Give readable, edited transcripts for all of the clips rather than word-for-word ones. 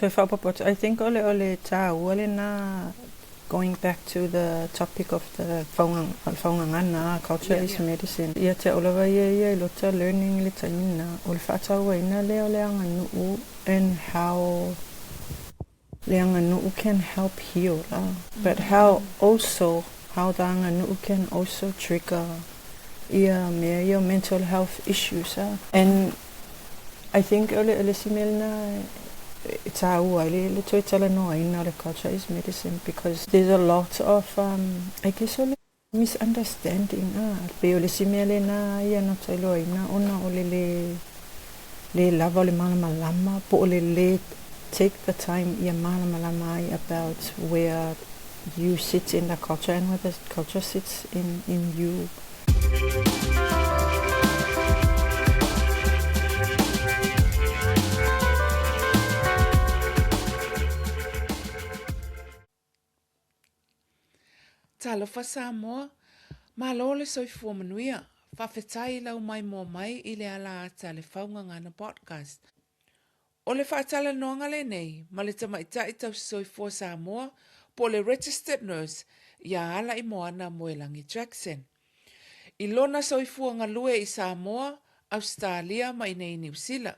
So I think ole ta ole na going back to the topic of the whaungangana, culture is medicine. Ia te olawa ia lota learning le taina, ole whaataua ina leo anga nuu and how leanga nuu can help heal. But how the anga nuu can also trigger your mental health issues. And I think ole simelna it's how le toi tala no ina le culture is medicine because there's a lot of I guess misunderstanding pe ole simele na ia no talo ina ona ole le lava le mana malama po ole le take the time ia mana malama about where you sit in the culture and where the culture sits in you. Talofa Samoa, malole soifua manuia, whawhetai lau mai mō mai I le ala ata le whaungangana podcast. O le whaatala noanga le nei, ma le tamaitai tau soifua Samoa, po le registered nurse, ia ala I moana Moelangi Jackson. I lona soifua ngalue I Samoa, Australia ma I nei New Zealand.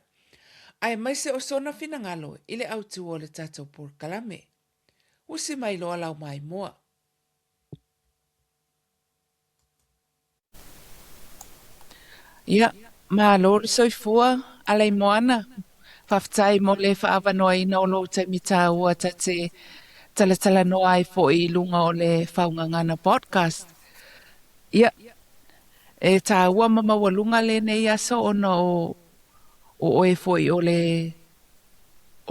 Ai mai se o sona finangalo I le autu o le tatou por kalame. Usi mai loa lau mai moa. Ia, malo soifua alai moana. Whaftai mo le whaawanoa I no lo te mita ua ta te talatala noa ai fo I lunga o le whaungangana podcast. Ia, e tā ua mama walunga le nei aso ona o oe fo I o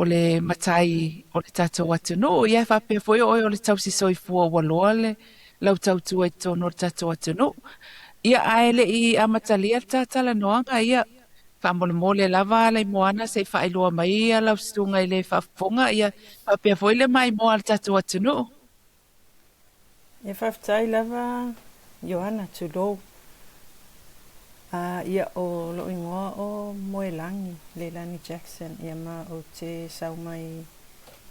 le matai o le tato watu no. Ia whapea fo I oe o le tausi soifua waloa le lau tautua I tono le tato watu no. Ia aele I amatalia tatala noanga ia whamole lava le moana se whaeloa mai ia lau stunga I le whafonga ia whapea foile mai moa le tatu atu no. E whaftai lava Johanna tulo ia o lo ingoa o Moelangi Leilani Jackson ia ma o te saumai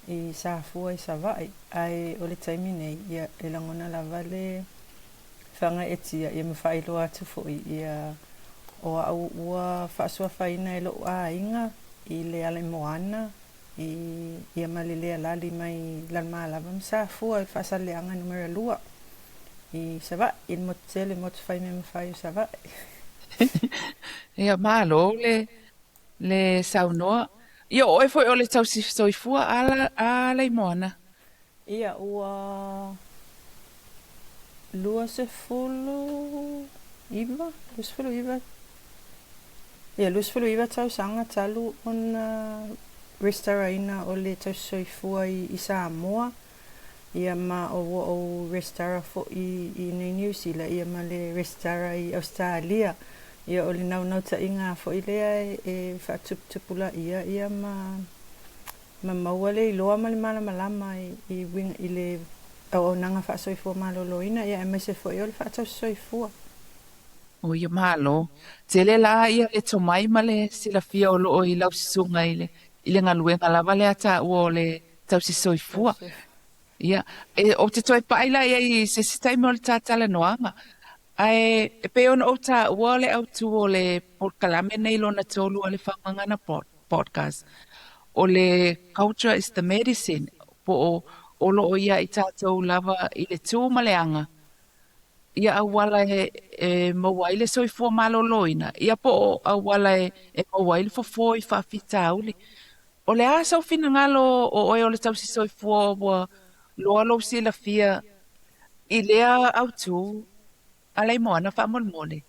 I sāfua I savai ai o le taimi nei ia e langona lava le whanga etia ia mawhaeloa atu fo ia o au ua whaasua whaina e lo a inga I le ale moana ia malilea lali mai lanma lava msāfua I whaasaleanga numera lua I savai il motele motu whai me mawhai o savai. Ia malo le saunoa. Ia oe foi o le tausi soifua ala I moana. Ia ua lua se fulu iwa. Ia lua se fulu iwa tau sanga talu ona restauraina o le tausi soifua I Samoa. Ia ma o restaura fo I New Zealand. Ia ma le restaura I Australia. Ia o le nau ta inga fo I lea e whaatupula ia ma maua le iloa ma le malama I winga I le o nanga whaasoifua maloloina ia e mai se fo I o le whaatausoifua. O ia malo. Tele la ia e tomai ma le silafia o loo I lau sisunga I le ngaluenga lava le ata o le tausi soifua. Ia, o te toi paila ia I se sitai mo le tātala noanga. Ai, e pe ona o ta ua le au tu o le porkalame nei lona tolu o le whangangana podcast. O le culture is the medicine. Po o lo o ia I tātou lava I le tūmaleanga. Ia awala e mawaile soifua maloloina. Ia po awala e mawaile fo I whawhita auli. O le asa o fina ngalo o oe o le tausi soifua wa loa lo sila fia I lea au tu alai moana whamolmole.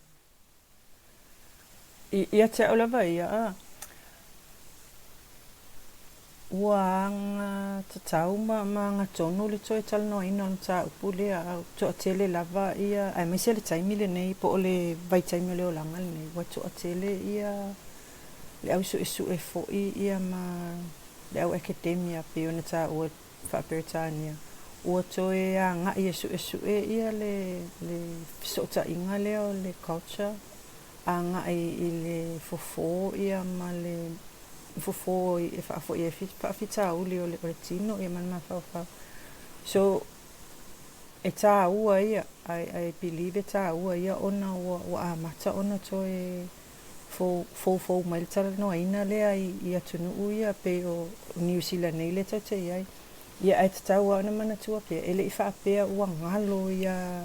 Ia te olawa ia Wang tatau ma nga tono le toi tal no ina ta upule a to tele lava ia ai mai se le taimi le nei po le vai taimi le olanga nei wa to tele ia le au su e fo ia ma le au academia pe ona ta o fa Britania o to ia nga ia su ia le so ta inga le culture anga I le fofo ia ma le fofo e whaafo i e whawhita uli o le tino i man mawhawhau. So, e tā ua ia, I believe e tā ua ia ona wa a mata ona to e fo mai tala no ina lea i atunu ia pe o New Zealand nei le tau te iai. Ia ai te tau ana mana tua pia, ele i whaapea ua ngalo ia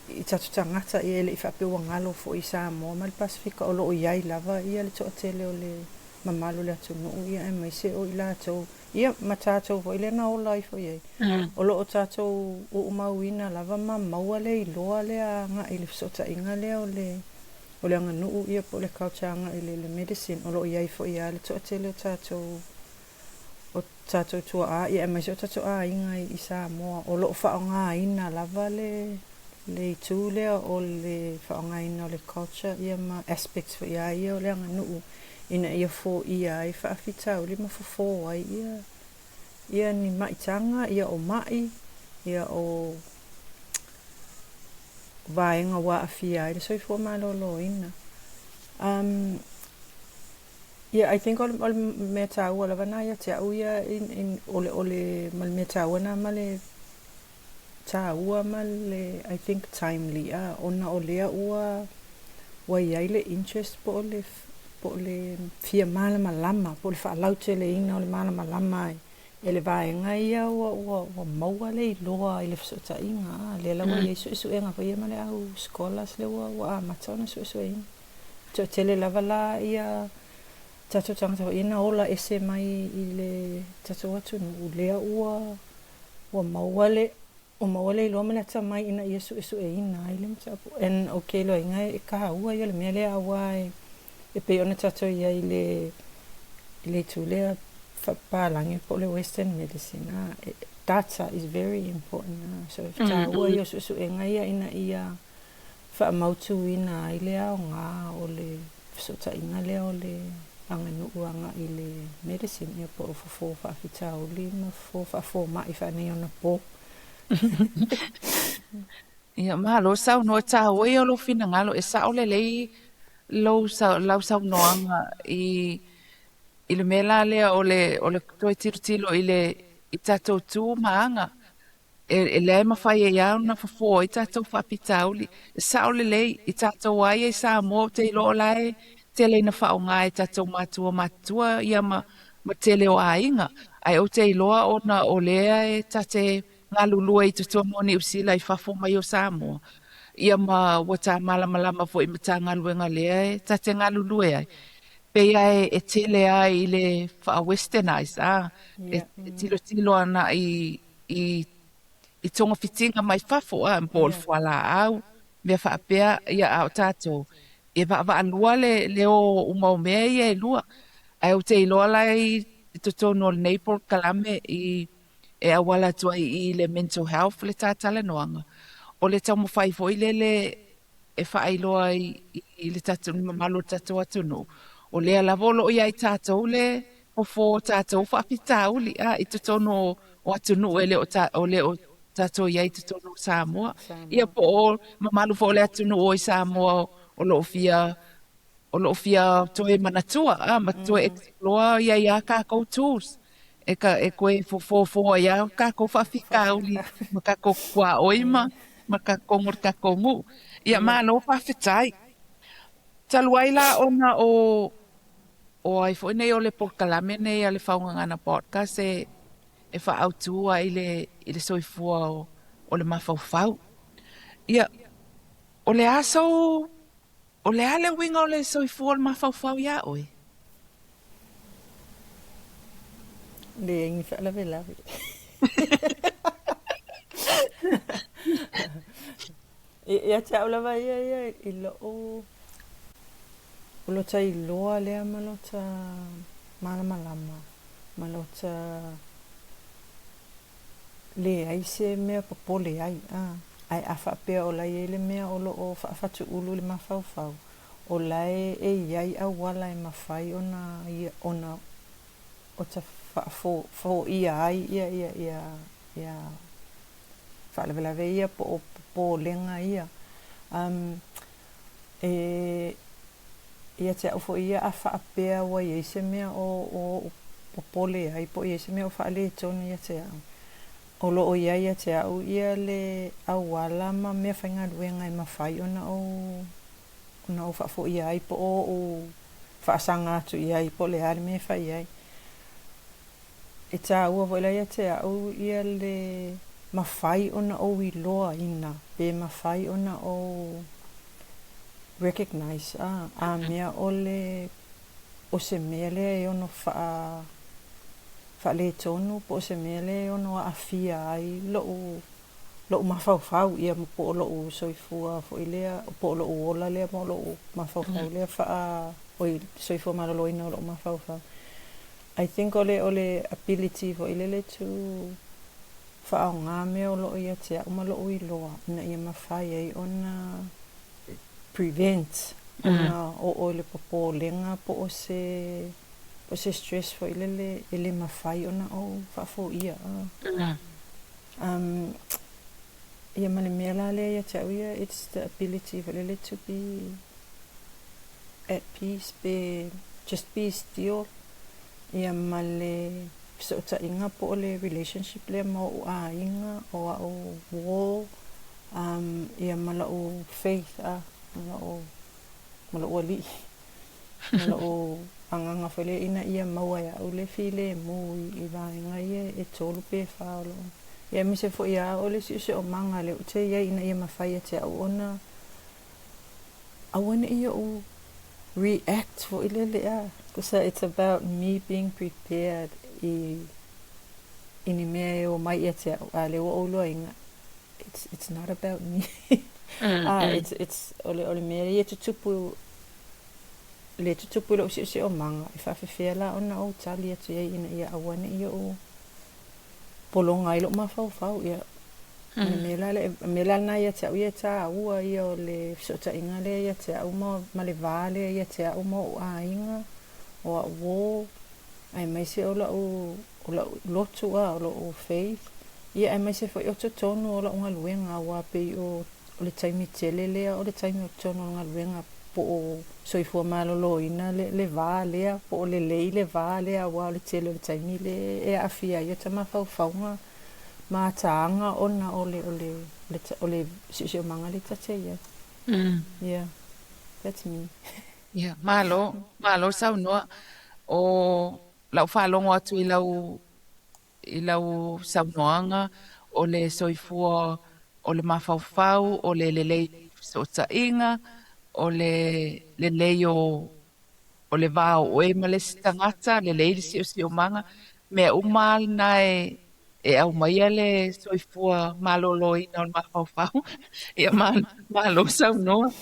i tatu tangata ia ele i whaapea ua ngalo fo i Samoa ma le Pasifika o loo iai lava ia le toa tele o le mamalo le atunu ia e mai se o i la tau. Ia ma tātou fo i le na ola i fo iai. O loo tātou o umauina lava ma maua le i loa lea nga i le fisota inga lea o le anga nuu ia po le kautanga i le medicine o loo iai fo ia le toa tele o tātou tua a ia e mai se o tātou a inga i Samoa o loo whaonga ina lava le i tū lea o le whaonga ina o le culture ia ma aspects fo ia o le anga nuu ina ia fo ia i whaafitau li ma fo ai ia ni maitanga ia o mai ia o vaenga wa afia i le soifua malolo ina yeah, I think all me tau ala vana ia te au ia in ole mal me tau na male tau male I think timely ona olea ua wa ia ile interest po le fia mala malama po le fa laute le ina ole mala malama ele vaenga ia wa maua le loa ile fsota inga le la wa yesu enga pa ia male au scholars le wa matona so ina to tele lavala ia tato tangata ina ola ese mai i le tato atu nu lea ua mauale ilo mele ta mai ina yesu ina ile mtapu en okay lo inga e ka ua ia le mele awa e pe ona tato ia ile tu lea palangi po le western medicine data is very important so if ta ua yesu inga ia ina ia fa mautu ina ile a nga ole so ta ina le ole anga nuanga i le medicine ia po fo whaafitau li ma fo mai whanei ona po. Ia malo sau no ta we o lo fina ngalo e sa ole lei lau sau noanga i le mela le ole toi tiro i tatou tu maanga e le ma fai e au na fo i tatou whaapitau li sa ole lei i tatou ai e sa mo te lo lai te le na whao ngā e tatou matua ia ma tele o ainga. Ai o te iloa o na o lea e tate ngā lulua i tutua moni usila i whafo mai o Samoa. Ia ma wata malama fo i mata ngā luenga lea e tate ngā lulua ai. Pea e tele ai i le wha westernize tilo ana i tonga fitinga mai whafo mbol whala au. Mea whaapea ia au tātou. E va alua le o umau mea ia e lua. Ai o te iloa lai i totono le Naples kalame e awala tua i le mental health le tātala noanga. O le tau mawhai fo i e whaailoa i le tātou ni mamalo tātou atunu. O le alavolo i ai tātou le o fo tātou whaapitau li i totono o atunu o le o tātou i ai totono Samoa. Ia po o mamalo fo le atunu o i Samoa o lo fia toe manatua ma toe explore ia kako tools e koe fo ia kako whawhika uli ma kako kua oima ma kako ngor kako ngu ia malo whawhitai taluaila ona o ai fo nei o le porkalame nei ale whaungangana podcast e whaautua i le soifua o le mawhauwhau ia o le aso o le ale winga o le soifua le mawhauwhau ia oi. Le ingi whaalawe. Ia te aulawa ia i lo ta i loa lea malota malamalama. Malota le aise mea papole ai. Ai a whapea o lai e le mea o lo o whaafatu ulu le mawhauwhau. O lai e iai a wala e mawhai ona o ta whaafo ia ai ia whaalawelawe ia po lenga ia. ia te ufo ia a whaapea wa i se mea o pole ai po i se mea o whaale tonu ia te au. O lo o ia te au ia le au wala ma mea whainga ruenga i mawhai ona o whaafo ia ai po o whaasanga atu ia ai po le ari mea whai ai. E tā ua voila ia te au ia le mawhai ona o i loa ina. Pe mawhai ona o recognize a mea o se mea lea e ono wha le tonu po se mea lea ono a fia ai lo mawhauwhau ia po lo soifua fo i lea po lo ola lea mo lo mawhauwhau lea wha o i soifua malolo ina lo mawhauwhau. I think ole ability fo i lele tu wha o ngā mea o lo ia te uma lo i loa ina ia mawhai ai ona prevent ona o le popo lenga po o se stress fo i lele mawhai ona o whaafo ia. Ia mani mea la lea ia te au ia, it's the ability fo lele to be at peace, just be still. Ia male so ta inga po o le relationship le mo a inga o a o wall. Ia mala o faith mala o li mala o anganga fele ina ia maua ia o le file mo i vainga ia e tolu pe faolo ia mi se fo ia o le si o manga le o te ia ina ia mawhai te au ona ia o react for ilele because it's about me being prepared ini mea o mai ia te au le o lo inga it's not about me. It's ole mea ia tutupu le tutupu lo si o manga i whawhiwhela ona o tali atu ia ina ia awane ia o polonga i lo mawhauwhau ia me la na ia te au ia ta ua ia o le fisota inga le ia te au ma le vale ia te au o a inga o a wo ai mai se o la lotu o lo faith ia ai mai se fo i o tonu o la unga luenga wa pe o le taimi tele lea o le taimi o tonu o luenga po o soifua malolo ina le vale po o le vale wa le tele o le taimi le e afia ia tama faufaunga ma taanga ona o le si o manga le tate ia. Yeah, that's me. Yeah, malo sau noa o lau whalongo atu i lau sau noanga o le soifua o le mawhauwhau o le lei so ta inga o le lei o le vao o e male stangata le lei si o manga mea umal na e au maia le soifua malolo ina o le mawhauwhau ia malo sau noa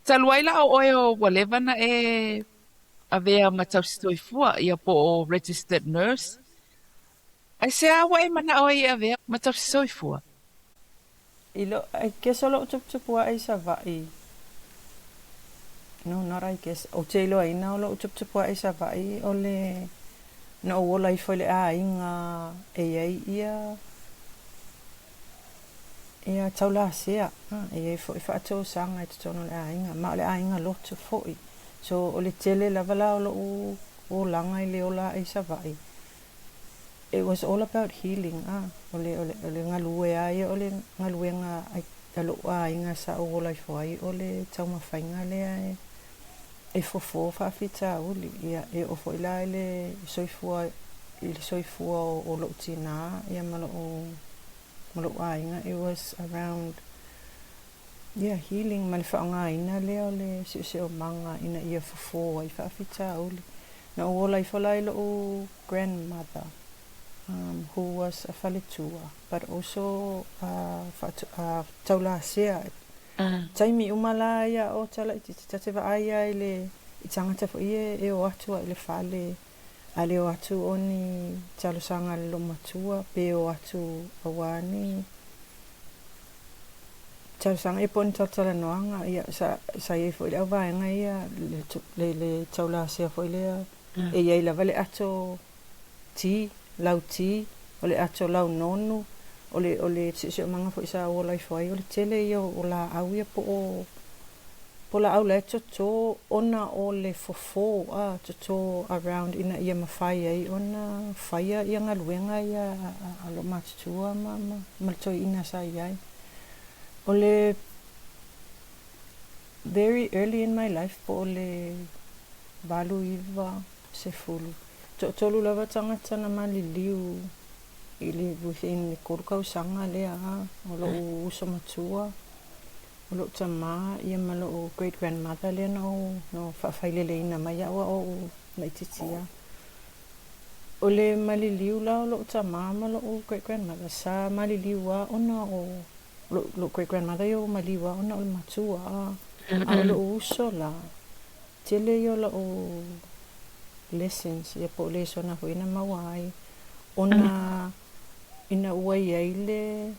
taluaila o o whatever na avea matau soifua ia po o registered nurse ai se awa e mana o ia avea matau soifua I guess o lo tupu ai sa vai. No, not I guess. O te ilo ai na o lo tupu ai sa vai o le no o lai foi le a inga ai ia taula sea. Ia foi fa to sanga i tono le a inga ma le a inga lo tu foi. So o le tele lava la o langa i le ola ai sa vai. It was all about healing. Ole ngalue ai ole ngalue nga alo inga sa o lai foi ole tauma fainga le e fofo fa fita uli ia e o foi la le soifua o lo tina ia malo inga it was around healing mal fa nga ina le ole si o manga ina ia fofo ai fa fita uli na o lai fo lai lo grandmother who was a faletua, but also taula sea. Taimi umala ia o tala i te vaaya i tangata fo e o atua i le fale a le o atu oni talosanga le lomatua pe o atu awani talosanga e poni tala noanga ia sa e fo i le avaenga ia le taula sea fo i le e ia i lava le ato ti lau ti o le ato lau nonu o le si manga fo isa o lai foi o le tele ia o la au ia po pola au le toto ona o le fofo toto around ina ia mawhai ai ona whaia ia ngaluenga ia alo matutua ma toi ina sa iai. O le very early in my life po le valu iwa se fulu. Tolu lava tangata na maliliu ili within le korukau sanga lea o lo uso matua. O lo tama ia malo o great grandmother lea no whawhailele ina mai awa o na ititia. O le maliliu la o lo tama malo o great grandmother sa maliliu wa ona o lo great grandmother yo maliwa ona o le matua a o lo uso la tele yo la o lessons ia po le sona ho ina mawai ona ina ua iai le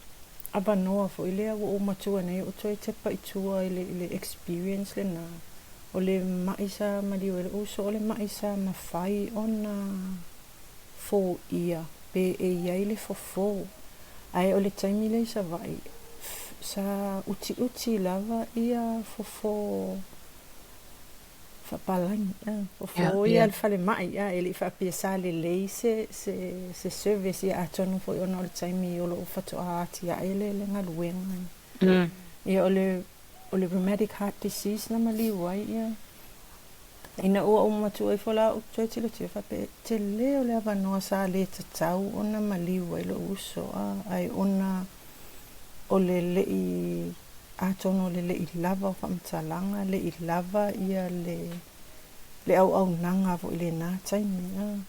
abanoa fo ile o matua nei o toi te paitua ile experience le na o le maisa maliu le uso o le maisa mawhai ona fo ia pe e iai le fofo ai o le taimi le sa vai sa uti lava ia fofo fapalang fofo ia le fale mai ia ele fa pesa le lei se service ia atonu fo ona le taimi o lo fato ati ia ele le ngaluenga ia o le rheumatic heart disease na mali wai ia ina o matu e fola o tele fa pe tele o le avanoa sa le tatau ona mali wai lo uso ai ona o le lei atono le lava fa mtalanga le lava ia le au nanga vo ile na taimi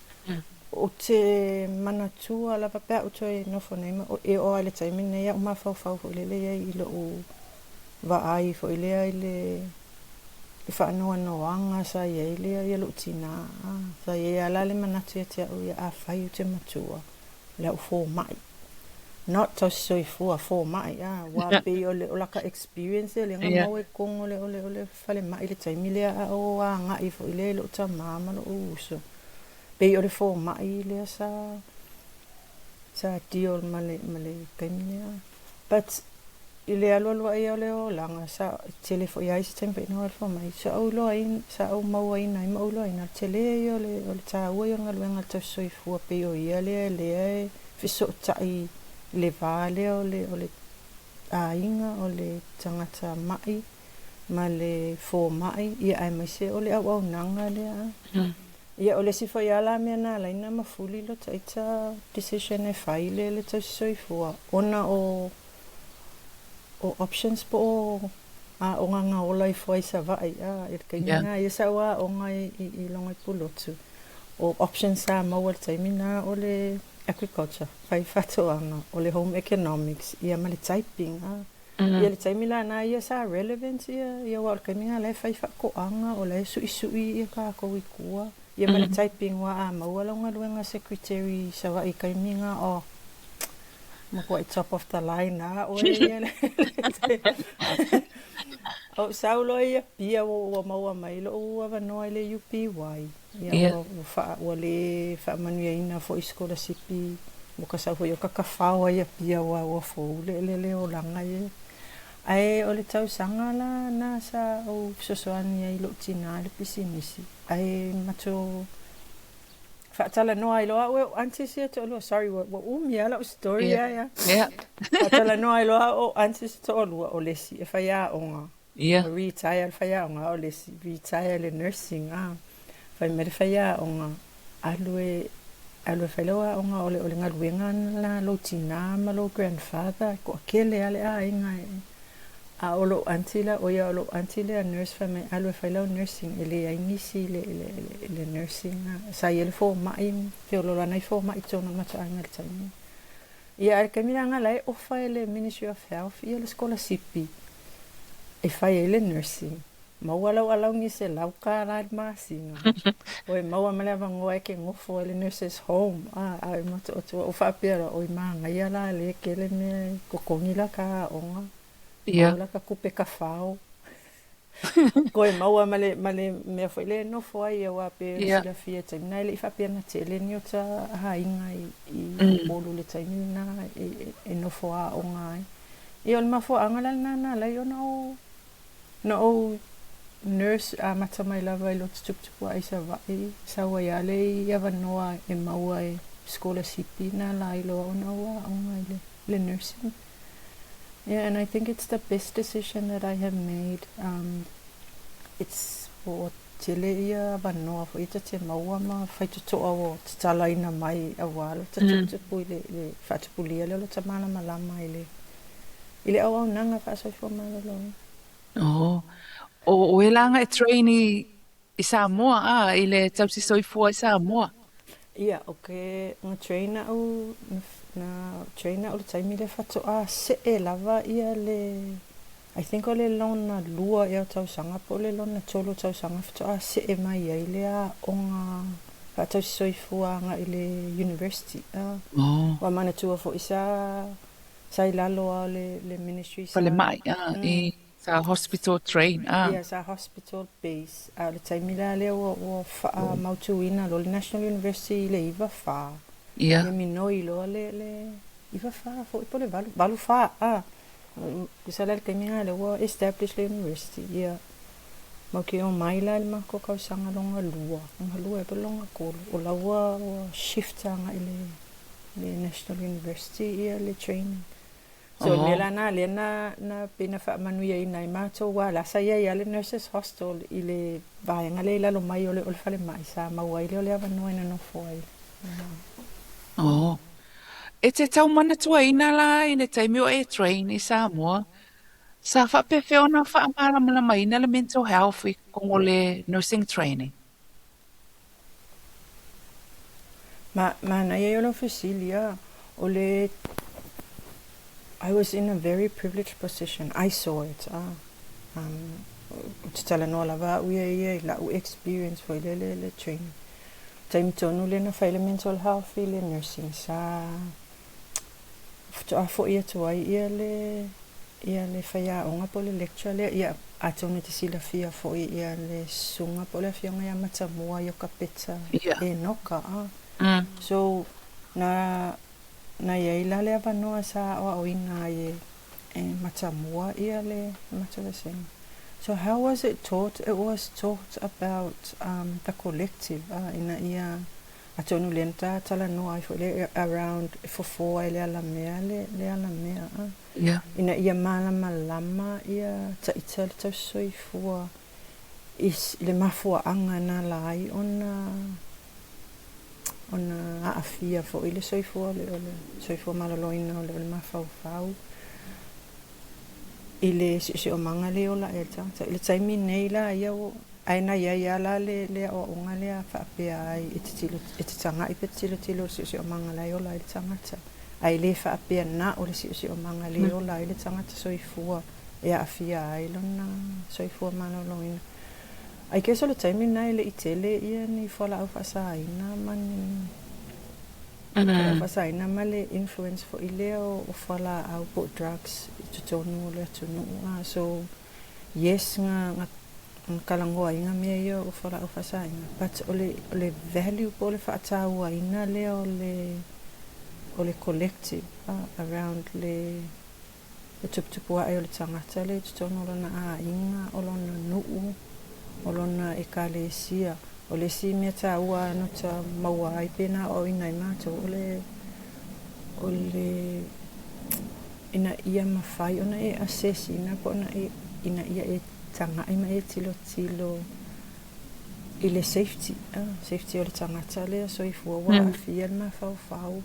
o te manatua lava pe o toi no fonema o e o le taimi nei o mafau fau vo le i lo o va ai vo ile fa no anga sa ia ile lo tina sa ia la le manatua te o ia a fai o te matua le o fo mai not so fo mai wa pe o la ka experience le nga mo e kong ole fale mai le taimi le o nga I fo ile lo tama ma lo uso pe o le fo mai le sa dio male kaimia but ile alo ai ole o langa sa tele fo ia sistem pe no fo mai so o lo in sa o mo ai nai mo lo ina tele o le ta o yo nga lo nga to so fo pe o ia le fiso tai le vale o le ainga o le tangata mai ma le fo mai ia ai mai se o le au nanga le ia o le sifo ia la mea na la ina mafuli lo taita decision e faile le tau soifua ona o options po o nganga o lai foi sa vai e ka nga ia sa wa o ngai I longa pulotu o options sa mau al taimina o le agriculture fai fatoanga o le home economics ia ma le typing ia le taimila na ia sa relevant ia wa ka minga le fai fakoanga o le sui ia ka ko ikua ia ma le typing wa mau longa luenga secretary sa wa ka minga o mo ko top of the line o ia o saulo ia pia o mau mai lo o va no le UPY ia o fa o le fa manuia ina fo scholarship mo ka sa fo yo ka fa ia pia o fo le o langa ia ai o le tau sanga la na sa o sosoani ai lo tina le pisinisi ai macho fa tala no ai lo o antes ia to lo sorry what mia la story ia fa tala no ai lo o antes to lo o lesi e fa ia onga retire fa ia onga o lesi retire le nursing fa me fa ia onga alue fa lo onga o le ngaluenga la lo tina ma lo grandfather ko kele ale inga o lo antila o ia lo antila nurse fa me alue fa lo nursing ele inisi le nursing sa ele fo mai te lo la nai fo mai tona ma ta ngal tani ia al kamina ngala o fa ele ministry of health ia le scholarship e fa ele nursing ma wala wala ngi se lau ka la masinga o ma wa mala va ngoe ke ngofo ele nurses home ai ma to o fa pera o ma ngai la le ke le me ko kongila ka onga la ka kupe ka fao ko maua male me foi le no foi eu a pe la fieta na le fa pena tele ni ota ha inga I bolu le taimi na e no foa o ngai e o ma fo angala na la yo no nurse mata mai lava I lotu tupu ai sa vai sa waiale ia vanoa e maua e scholarship na la I loa ona ua onga le nursing. Yeah, and I think it's the best decision that I have made. It's for tele ia vanoa fo ita te maua ma whaitutoa o tala ina mai a walo ta tupu le whatupulia le lo ta mana malama ile au au nanga whaasoi malolo. Oh. O elanga e trainee I Samoa I le tausi soifua I Samoa. Ia, nga trainer au na trainer o le taimi le whatoa se e lava ia le I think o le lona lua ia tausanga po le lona tolo tausanga whatoa se e mai ai lea o ngā whatausi soifua nga I le university. Wa mana tua fo isa sai lalo a le ministry sa. Pale mai, I sa hospital train. Ia sa hospital base. Le taimi le o wha mautuina lo le National University le iwa wha. Ia. Ia minoi lo le iwa wha fo ipo le valu wha. Kusa le taimi le o establish le university. Ia mau ke o maila le mako kausanga longa lua. Longa lua e po longa kolo. O laua o shiftanga I le National University ia le training. So mela na le na pina fa manuia ina I mato wa la sa ia le nurses hostel I le vaenga le la lo mai o le fale mai sa maua I le o le ava no ina no foi. E te tau mana tua ina la I ne taimi o e train I Samoa. Sa whapefe ona whaamara mana mai ina le mental health I kongo le nursing training. Ma na ia o lo fasilia o le I was in a very privileged position. I saw it. Tala no lava ia la experience for le training. Time tonu le na faile mental health le nursing sa. Fo ia to ia le faya onga po le lecture le ia atone te sila fia fo ia le sunga po le fia ia matamua yo kapeta e noka. So na ia ila le avanoa sa o ina e matamua ia le matawaseng. So how was it taught? It was taught about the collective. Ina ia atonu lenta tala no ai le around for ele ala mea le ala mea. Yeah. Ina ia malama ia ta itel ta soifua is le mafua anga na lai ona afia fo ile soifua le soifua malaloina le mafau ile se o manga le ola eta ile taimi nei la ia o aina ia la le o onga le fa pe ai ititanga ipetilo se o manga la ola ile tangata ai le fa pe na o le se o manga le ola ile tangata soifua ia afia ai lona soifua malaloina ai ke solo taimi nei le itele ia ni fola au fasa ina man fasa ina male influence fo ile o fola au po drugs tutonu le tunu so yes nga kalango inga me yo o fola au fasa ina but ole value po le fata wa ina le ole collective around le tupu ai ole tangata le tutonu lona inga o lona nuu olona e kalesia o le si mea ta ua no ta maua ai pena o ina I mato o le ina ia mawhai ona e assess ina po ina ia e tanga ima e tilo I le safety o le tangata le so I fua wa fia ma fau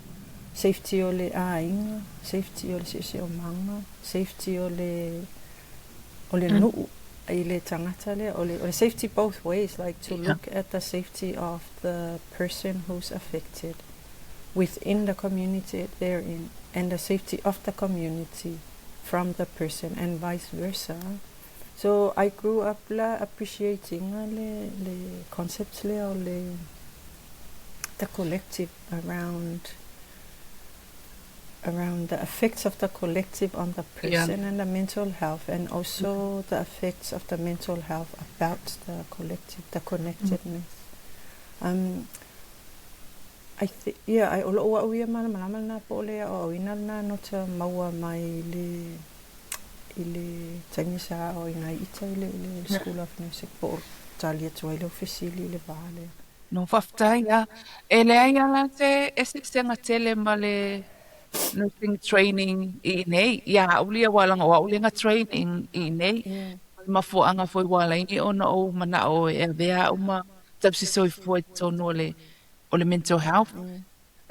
safety o le inga safety o le se o manga safety o le nuu ile tangata le or safety both ways like to look at the safety of the person who's affected within the community they're in and the safety of the community from the person and vice versa. So I grew up appreciating le concepts the collective around the effects of the collective on the person and the mental health and also the effects of the mental health about the collective, the connectedness. I think I olo wa uia mana na po le o ina na no te maua mai ile taimisa o inga ita ile School of Nursing po talia tua ile ofisili ile vale. No whaftai a. E le ai ala te senga tele ma le nursing training I nei. Ia ulia walanga wa ulinga training I nei. Mafuanga foi wala ini ona o mana o e vea uma tapsi soi foi tonu o le mental health.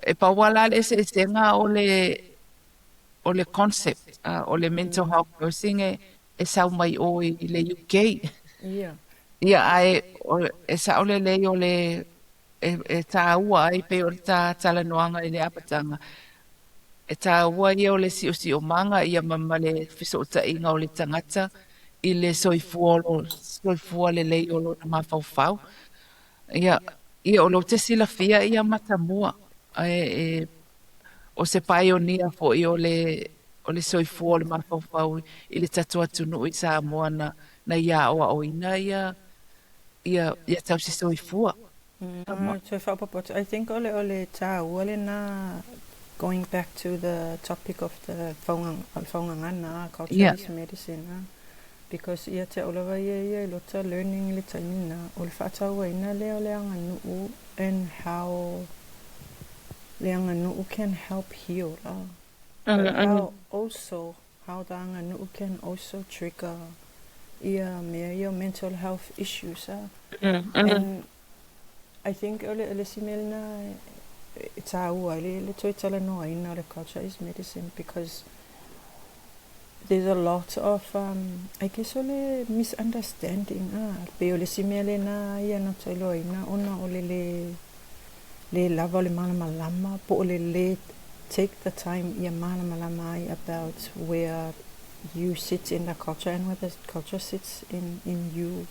E pa wala le senga o le concept o le mental health nursing e sau mai o I le UK. Ia ai e sa o le o le e tā ua ai pe o le tā tala noanga I le apatanga. E tā ua ia o le si o manga ia mama le fiso o ta inga o le tangata I le soifua le lei o lo na mawhauwhau. Ia o lo te sila fia ia matamua. O se paionia fo I o le soifua o le mawhauwhau I le tatua tunu I Samoa na ia o ina ia tau se soifua. I think ole tā ole na going back to the topic of the whaungangana, culture-based medicine. Because ia te olawa ia lota learning le taimina o le whaataua ina leo le anga nuu and how le anga nuu can help heal. How the anga nuu can also trigger ia mental health issues. And I think ole simelna taua le toitala noa ina le culture-based medicine because there's a lot of I guess ole misunderstanding pe ole simele na ia na tolo ina ona ole le lava ole malama po ole le take the time ia malama about where you sit in the culture and where the culture sits in you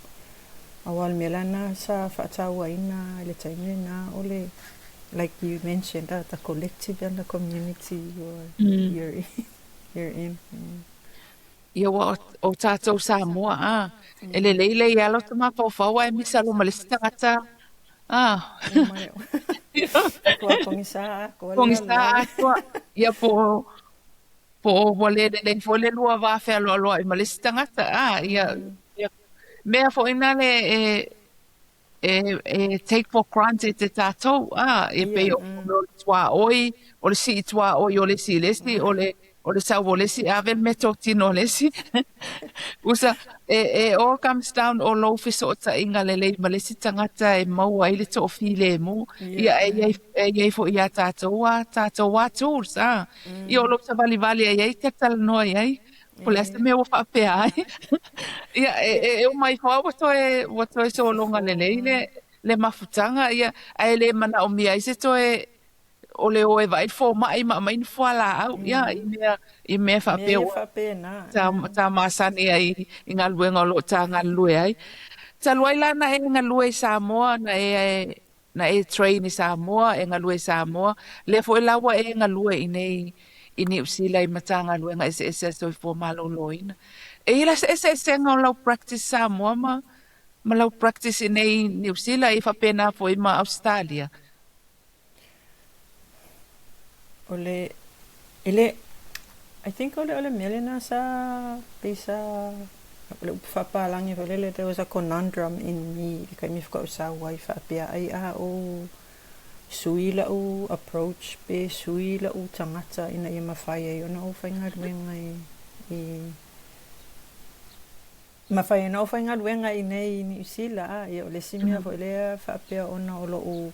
awal melana sa fatawa ina le taimile na ole like you mentioned the collective and the community you're in. Ia wa o tātou Samoa, ele leile ia lo tama whawhawa e misa lo malisi tangata. Pongisa atua. Ia po wale le fole lua wawhea loa e malisi tangata. Ia mea fo ina le take for granted te tātou. E pe o tua oi, o le si tua oi o le si lesi, o le sa o lesi avel me tino lesi. Usa all comes down o lo fiso o ta inga le ma lesi tangata e mau ai le to file mu. Ia e fo ia tātou tools. Ia o lo sa vali ai te tala noi ai. Po le me o whape ai. Ia o mai hoa wato e so longa le mafutanga. Ia ai le mana o mia i se to o le o e vai fo mai fo ala au I mea whape na ta masani ai I ngā luenga lo ta ngā lue ai ta luai lana e ngā lue Samoa na e train I Samoa e ngā lue Samoa le fo e lawa e ngā lue I nei usila I mata ngā luenga e se so fo malo loina e ila se ngā lau practice Samoa ma lau practice I nei New Zealand I whape na fo I ma Australia I think ole melena sa pesa ole upapalangi ole there was a conundrum in me kai mi fko sa wife apia ai o suila o approach pe suila o tangata ina I mafai ona o fainga wenga I mafai no fainga wenga I nei ni sila ole simia fo le fa apia ona o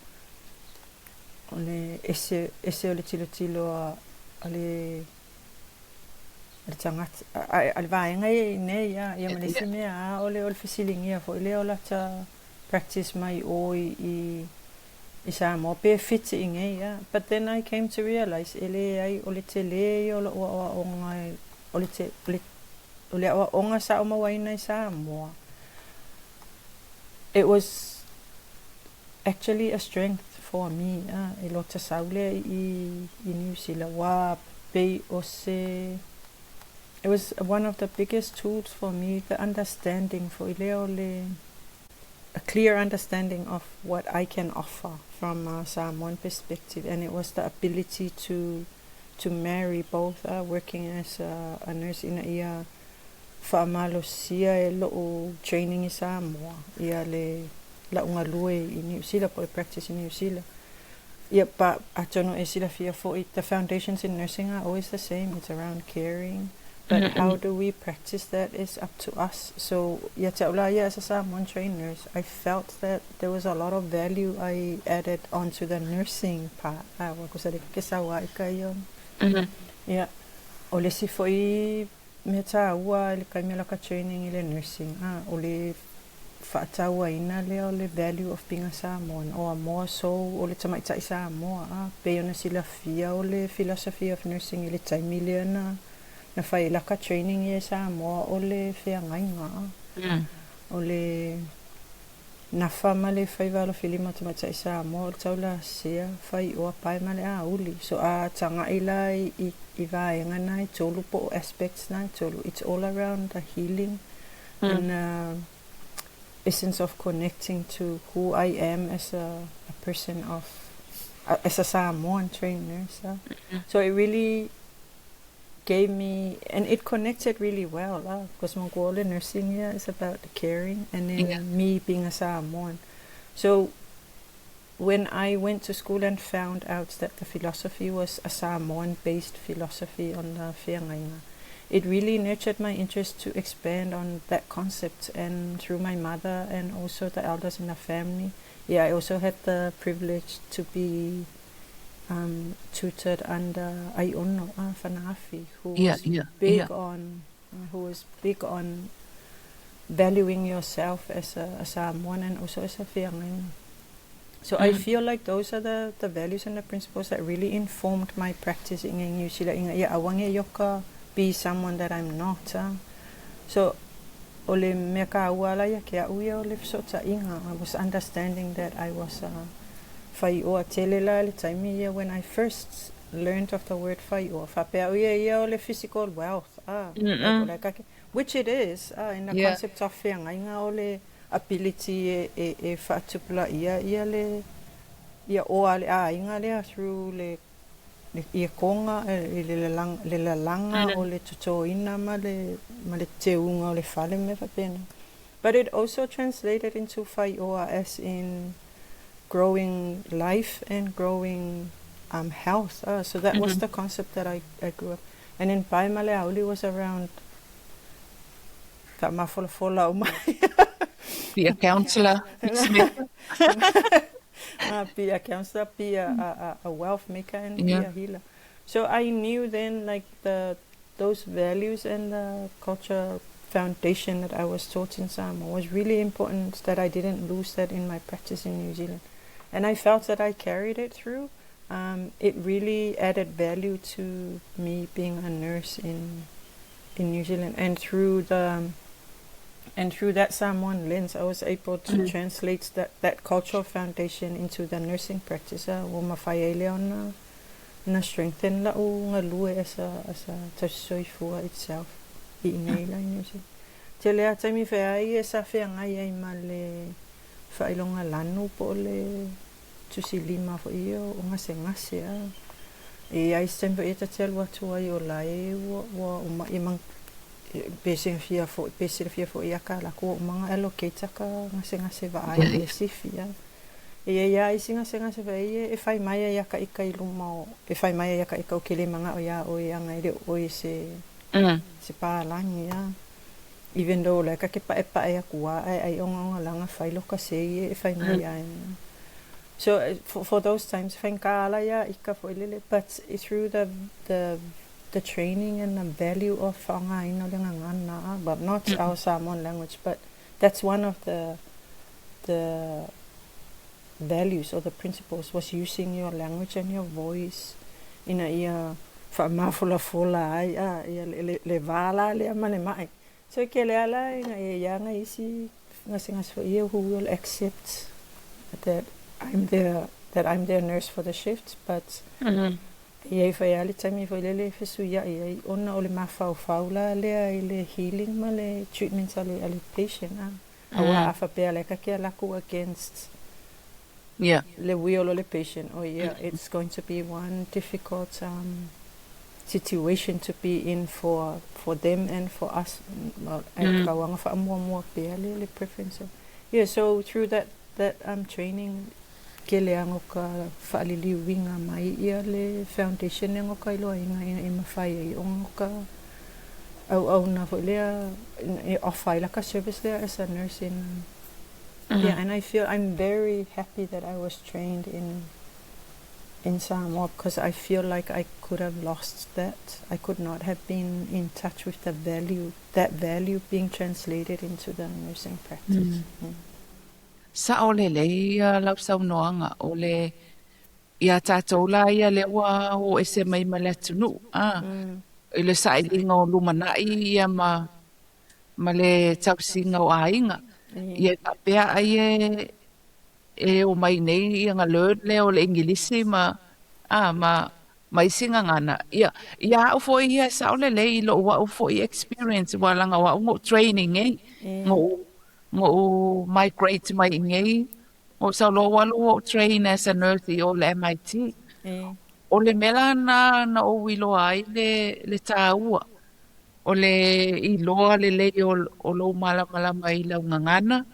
ole ese ole tilo ale tangata al vaenga nei ia malisi mea ole fisilingia fo le ola ta practice mai I Samoa pe fit inge but then I came to realize ele ai ole te le o ngai ole te ole o onga sa o mawaina I Samoa it was actually a strength for me e lota saule I New Zealand wa pe o se it was one of the biggest tools for me the understanding for ile a clear understanding of what I can offer from a Samoan perspective and it was the ability to marry both working as a nurse in a whaamalosia e loo training i Samoa. Ia le launga lue i New Zealand, po e practice in New Zealand. Ia pa atono e sila fia for it. The foundations in nursing are always the same. It's around caring. But how do we practice that is up to us. So, ia taula ia as a Samoan trained nurse, I felt that there was a lot of value I added onto the nursing part. Wako sa ke sawa ika yon. Ia, o le si foi me taua le kai me laka training i le nursing. O le whaataua ina le o le value of being a Samoan. O a moa so o le tamaita i Samoa. Pe ona sila fia o le philosophy of nursing i le taimilia na whai laka training i Samoa o le whiangainga. O le nafa ma le whai walo whilima tamaita i Samoa o le taula sea whai oa pai ma le a uli. So a tanga ila i vaenga nai tolu po aspects nai tolu. It's all around the healing and essence of connecting to who I am as a person of as a Samoan trained nurse. So it really gave me, and it connected really well, because Mongolian nursing here is about the caring, and then me being a Samoan. So when I went to school and found out that the philosophy was a Samoan-based philosophy on the Whiangainga, it really nurtured my interest to expand on that concept, and through my mother and also the elders in the family. Yeah, I also had the privilege to be tutored under Aiono Fanafi, who was big on valuing yourself as a Samoan and also as a Whiangainga. So I feel like those are the values and the principles that really informed my practice in New Zealand. Ia awange yoka be someone that I'm not. So ole mea ka awala ia ke auia ole sota inga. I was understanding that I was whai oa telela le taimi ia when I first learned of the word whai oa. Whapea uia ia ole physical wealth. Which it is in the concept of whiangainga ole ability e whaatupula ia le ia oa le inga lea through le ia konga le langa o le tutoina ma le teunga o le whale me whapena. But it also translated into whai oa as in growing life and growing health. So that was the concept that I grew up. And then Pai Male Auli was around Fola Be a counselor. Be a counselor, be a wealth maker, and be a healer. So I knew then, like those values and the culture foundation that I was taught in Samoa was really important, that I didn't lose that in my practice in New Zealand. And I felt that I carried it through. It really added value to me being a nurse in New Zealand, and through that Samoan lens, I was able to translate that cultural foundation into the nursing practice. Na strengthen la nga lue as a tausoifua itself I ingaila in New Zealand. Te lea taimi whai sa whiangai ai ma le whailonga lanu po le tusi lima fo iyo o ngase ai stempo e ta tel watu ai o lai wa imang pese fia fo ia ka la ko mga allocate ka ngase va ai le sifia ia singa vai e fai mai ia ka ika iluma e fai mai ia ka ika o kele manga o ia o ia ngai o se pa langi ia even though like ka ke pa e akua ai onga langa fai lo ka se e fai mai ia. So for those times fankala ia ika fo lele, but through the training and the value of whangaina le ngana, but not our Samoan language, but that's one of the values or the principles, was using your language and your voice in a ia whamafula ai ia le vala le amane mai. So ke le ala ia nga isi ngasingas for ia who will accept that I'm their nurse for the shift, but ia fa ia le tami fo le fesu ia ona o le mafau la le healing ma le treatment ale patient awa afa pe ale ka ke la ku against le will o le patient. It's going to be one difficult situation to be in for them and for us. Kawanga fa more le preference. Yeah, so through that training ke le ango ka whaalili winga mai ia le foundation ango ka ilo inga i mawhai i ongo ka au na fo lea e offer like a service there as a nurse in yeah, and I feel I'm very happy that I was trained in Samoa because I feel like I could have lost that. I could not have been in touch with that value being translated into the nursing practice. Sa ole le ia lau sau noanga ole ia tātou la ia le wa o ese mai male tunu. Ile sa ilinga o lumanai ia ma le tausinga o ainga. Ia tapea ai e o mai nei ia ngā learn le o le ingilisi ma isinga ngana. Ia o fo ia sa ole le ilo wa o fo i experience walanga wa o training ngo migrate mai ngai o sa lo walu o train as a nurse o le MIT. O le mela na o wilo ai le tāua. O le iloa le o lo mala mai lau ngangana.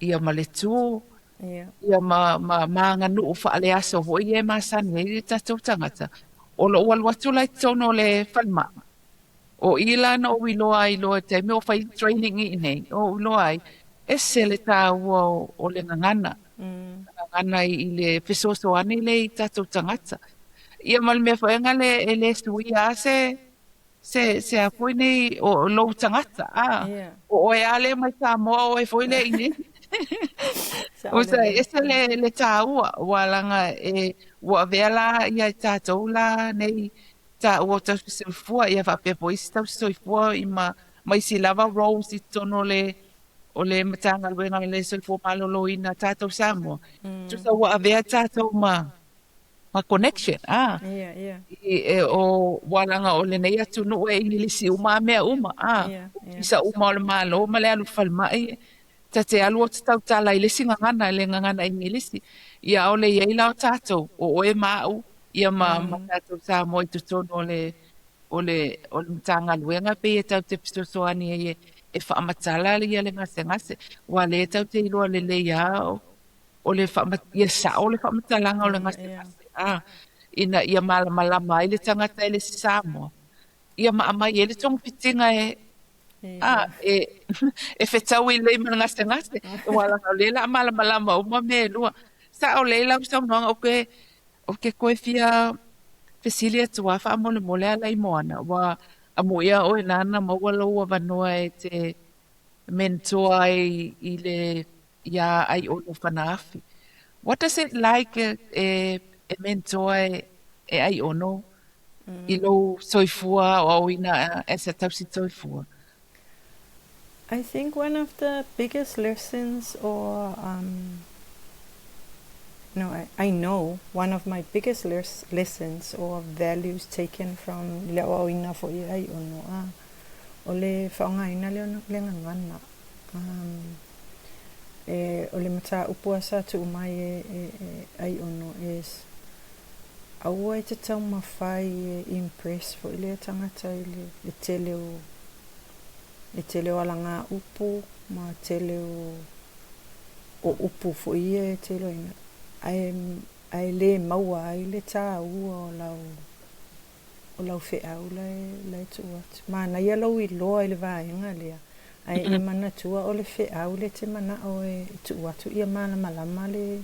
Ia ma le tū. Ia ma nganu o whaale aso ho i e masani e tatou tangata. O lo walu atu lai tono le whalma. O ila na o iloa te me o whai training i nei. O iloa ai. E se le tāua o le ngangana. Ngangana i le pesoso ane le i tatou tangata. Ia mal mea whaenga le sui a se a fwoi nei o lo tangata. O e ale mai tā moa o e fwoi le i nei. O sa ese le tāua walanga ua vela ia tātou la nei tāua tau soifua ia whapea poisi tau soifua i mai si lava roles i tono o le matanga luenga le soifua malolo ina tātou Samoa. Tusa ua vea tātou ma connection. O walanga o le nei atu no e ingilisi uma mea uma. Isa uma o le malo ma le alu falmai. Te alu o tau tala i lesi ngangana le ngangana ingilisi. Ia o le iei lao tātou o e mau. Ia ma tātou Samoa i tutono o le matanga luenga pe e tau te pisosoani e whaamatala le ia le ngase. Wa le tau te iloa le iao. O le ia sa o le whaamatalanga o le ngase. Ina ia malama i le tangata i le Samoa. Ia maamai e le tong pitinga e whetau i lei mana ngase. Wala ka leila malama uma me lua. Sa o leila usau noanga o ke koe fia Pesilia tua wha mole ala i moana. Wa amuia o e nana mawala ua wanoa e te mentor i le ia ai ono whanaafi. What does it like a mentor e ai ono i lo soifua o ina e se tausi soifua? I think one of the biggest lessons I know one of my biggest lessons or values taken from leo ina fo i ai ono o le whaongaina le ngangana. O le mata upua sa tu umai ai ono is aua i te tau mawhai impress fo i le tangata i le tele o alanga upu ma tele o upu fo i e tele ina ai le maua ai le tā ua o lau wheau lai tu atu ma na ia lau i loa i le vāenga lea ai e mana tua o le wheau le te mana o e tu atu ia mana malama le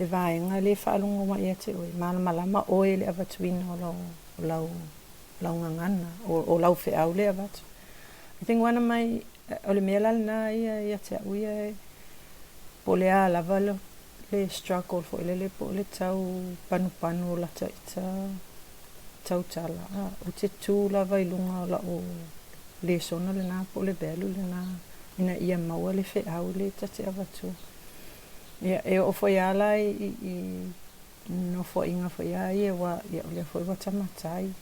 vāenga le whaalungo ma ia te oi mana malama o e le avatuina o lau ngangana o lau wheau le avatu. I think one of my o le mea lalina ia te au ia po le a lava le struggle fo le po le tau panu o lata i tau tala o te tū lava i lunga o la o le sona le nā po le belu le nā ina ia maua le wheau le tate avatu. Ia e o fo ia la i no fo inga fo ia i e wa ia o le fo i wa tamatai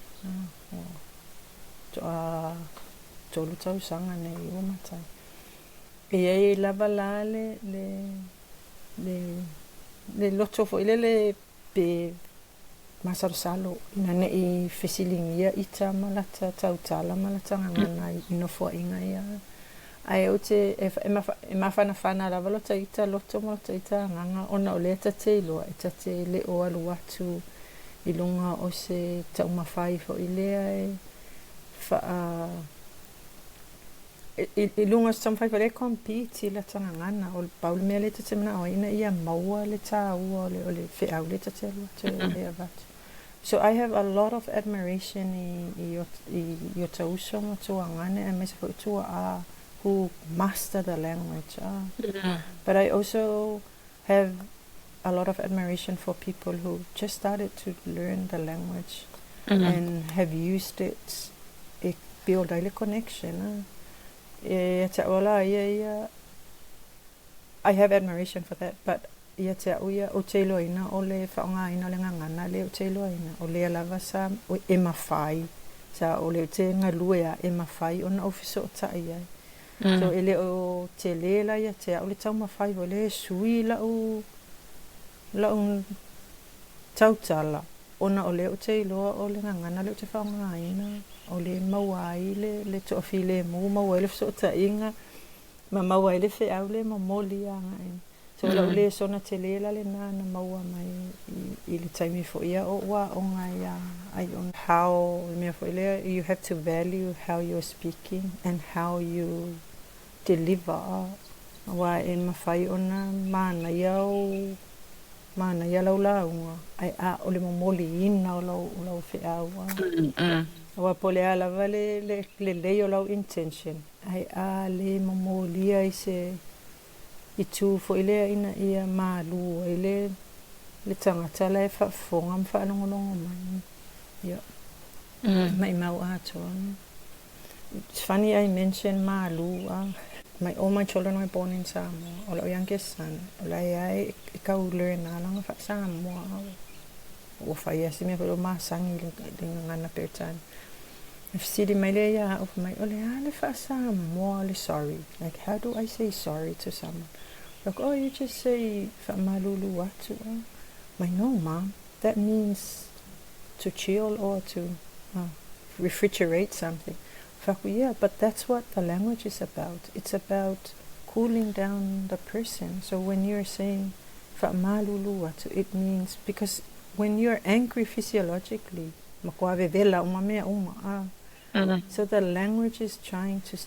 tolu tau sanga nei i wa matai. E lava la le loto fo ile le pe masarusalo ina ne'i fesilingia ita malata tautala malata ngangana inofua inga ia. Ai o te e mawhanawhana lava lota ita loto malata ita nganga ona o lea tate iloa e tate le o alu atu I lunga o se taumawhai fo I lea I lunga se taumawhai fo le compete I la tangangana o paule mea le tate mana o ina ia maua le tā ua o le whiau le tate alu atu le avatu. So I have a lot of admiration I tauso mo tuangane and mesa fo tua a who master the language. But I also have a lot of admiration for people who just started to learn the language and have used it. It build a connection. I have admiration for that, but ia te auia o te loina o le whaongaina le ngangana le o te loina o le alava sa o e mawhai sa o le te ngalue a e mawhai o na ofiso o tai ai. So ele o te lela ia te o le tau mawhai o le sui la o tautala ona o le o te iloa o le ngangana le o te whaongaina o le mawai le toafi le mu mawai le fiso o ta inga ma mawai le whiau le mamoli anga ina. So la ule sona te lela le nana maua mai I le taimi fo ia o wa o ngai ai on how me fo ile you have to value how you're speaking and how you deliver wa en mawhai ona mana ia laulaunga ai a o le momoli ina o lau whiau wa pole ala vale le o lau intention ai a le momoli ai se I tu fo ile ina ia malu ile le tangata le whafonga mwhanongolongo mai. Yeah. Mai mau ato. It's funny I mentioned malu. All my children were born in Samoa. All our youngest son. All I ikau learn na lang fa Samoa. O fa yasi me ko masangi le ngana pertan. If Sidi Malaya of my ole fa Samoa le sorry. Like how do I say sorry to someone? Like, oh, you just say Malulu watu. My no, Mom. That means to chill or to refrigerate something. Yeah, but that's what the language is about. It's about cooling down the person. So when you're saying Malulu watu, it means because when you're angry physiologically, so the language is trying to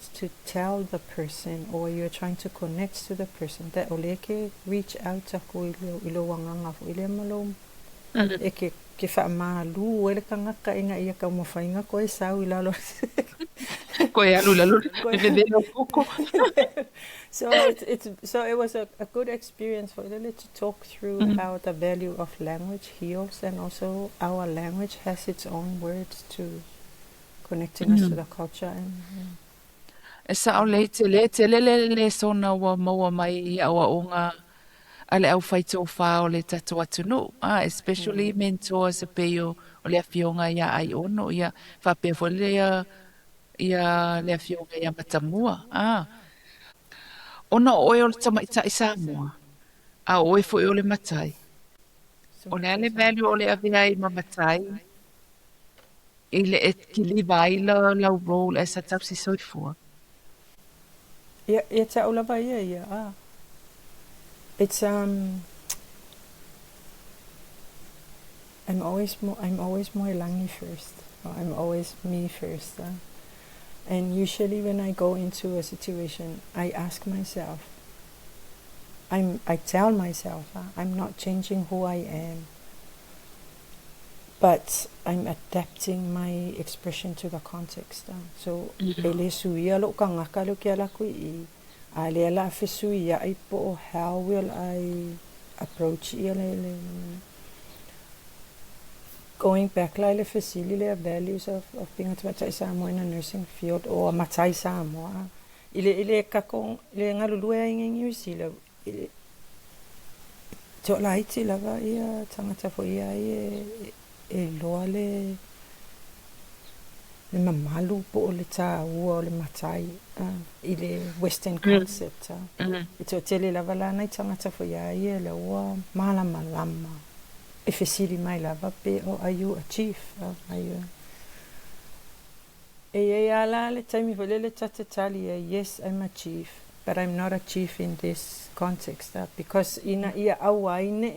tell the person, or you're trying to connect to the person that oleke reach out to ko ilo wanganga fo ile malo ke fa malu ele kanga ka inga ia ka mo fainga ko e sau ilalo ko ya lulu so it was a good experience for them to talk through how the value of language heals, and also our language has its own words to connecting us to the culture. E sa o le le sona wa maua mai awa o ngā ale au whaito wha o le tato atu no. Especially mentors e peo o le awhionga ia ai ono ia whapea fo ia le awhionga ia matamua. Ona oe o le tamaita I Samoa. A oe fo o le matai. O le ale value o le awhia I mamatai. Ile et kili vai la role as a tapsi soifua. Yeah, ta ulava yeah. It's I'm always more langi first. Or I'm always me first. And usually when I go into a situation, I ask myself. I tell myself, I'm not changing who I am. But I'm adapting my expression to the context. So, ele suia lo kangaka lo kia la kui I le la fesuia I po how will I approach ele going back la le fesili le values of being a Matai Samoa in a nursing field or Matai Samoa. Ile kakong le ngalulu e ngi usila ile to la iti lava ia tangata fo ia e loa le mamalu po o le tā ua o le matai I le western concept I tō tele lava la nei tangata fo ia le ua malama lama if you see mai lava pe o are you a chief? Are you? E ala le taimi fo le tata tali yes, I'm a chief, but I'm not a chief in this context because ina ia awa ina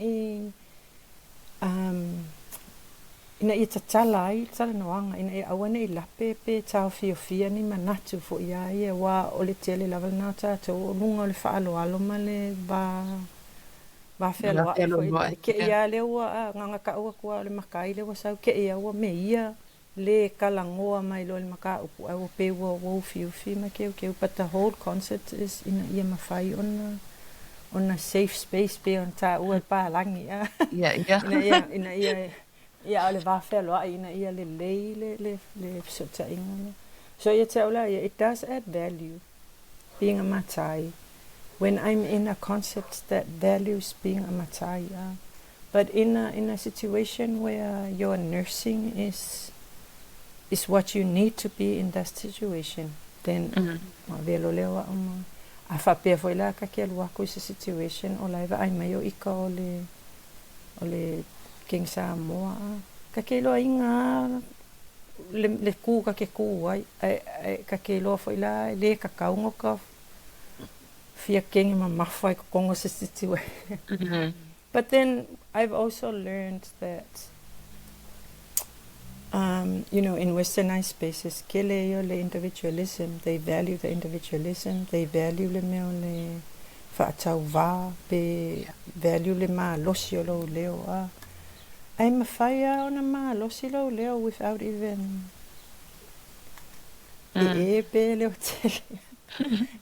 ina ia tatala ai tala noanga ina ia awa nei lape pe tau fia ni manatu fo ia wa o le tele lava na tata o lunga o le faalo alo ma le ba fe lo ai fo le ke ia le wa nganga ka o ko le makai le wa sa ke ia wa me ia le kalangoa mai lo le maka upu au pe wo fi ma ke but the whole concept is ina ia mafai on a safe space pe on ta o pa langi ina ia ole va fe lo ina ia le so ta inga so ia te ola it does add value being a matai when I'm in a concept that values being a matai but in a situation where your nursing is what you need to be in that situation then velo lewa a fa pe foi la ka ke lua ko se situation o laiva ai mai o ika o le King Samoa ka ke lo inga le ku ka ke ku ai ka ke lo foi la le ka kaungo ka fia king ma mafai ko kongo se situation but then I've also learned that in westernized spaces, le individualism, they value the individualism, they value le meo le whaatau wā, they value le mā losi o lo leo. I'm a whaia o na mā losi lo leo without even pe leo te.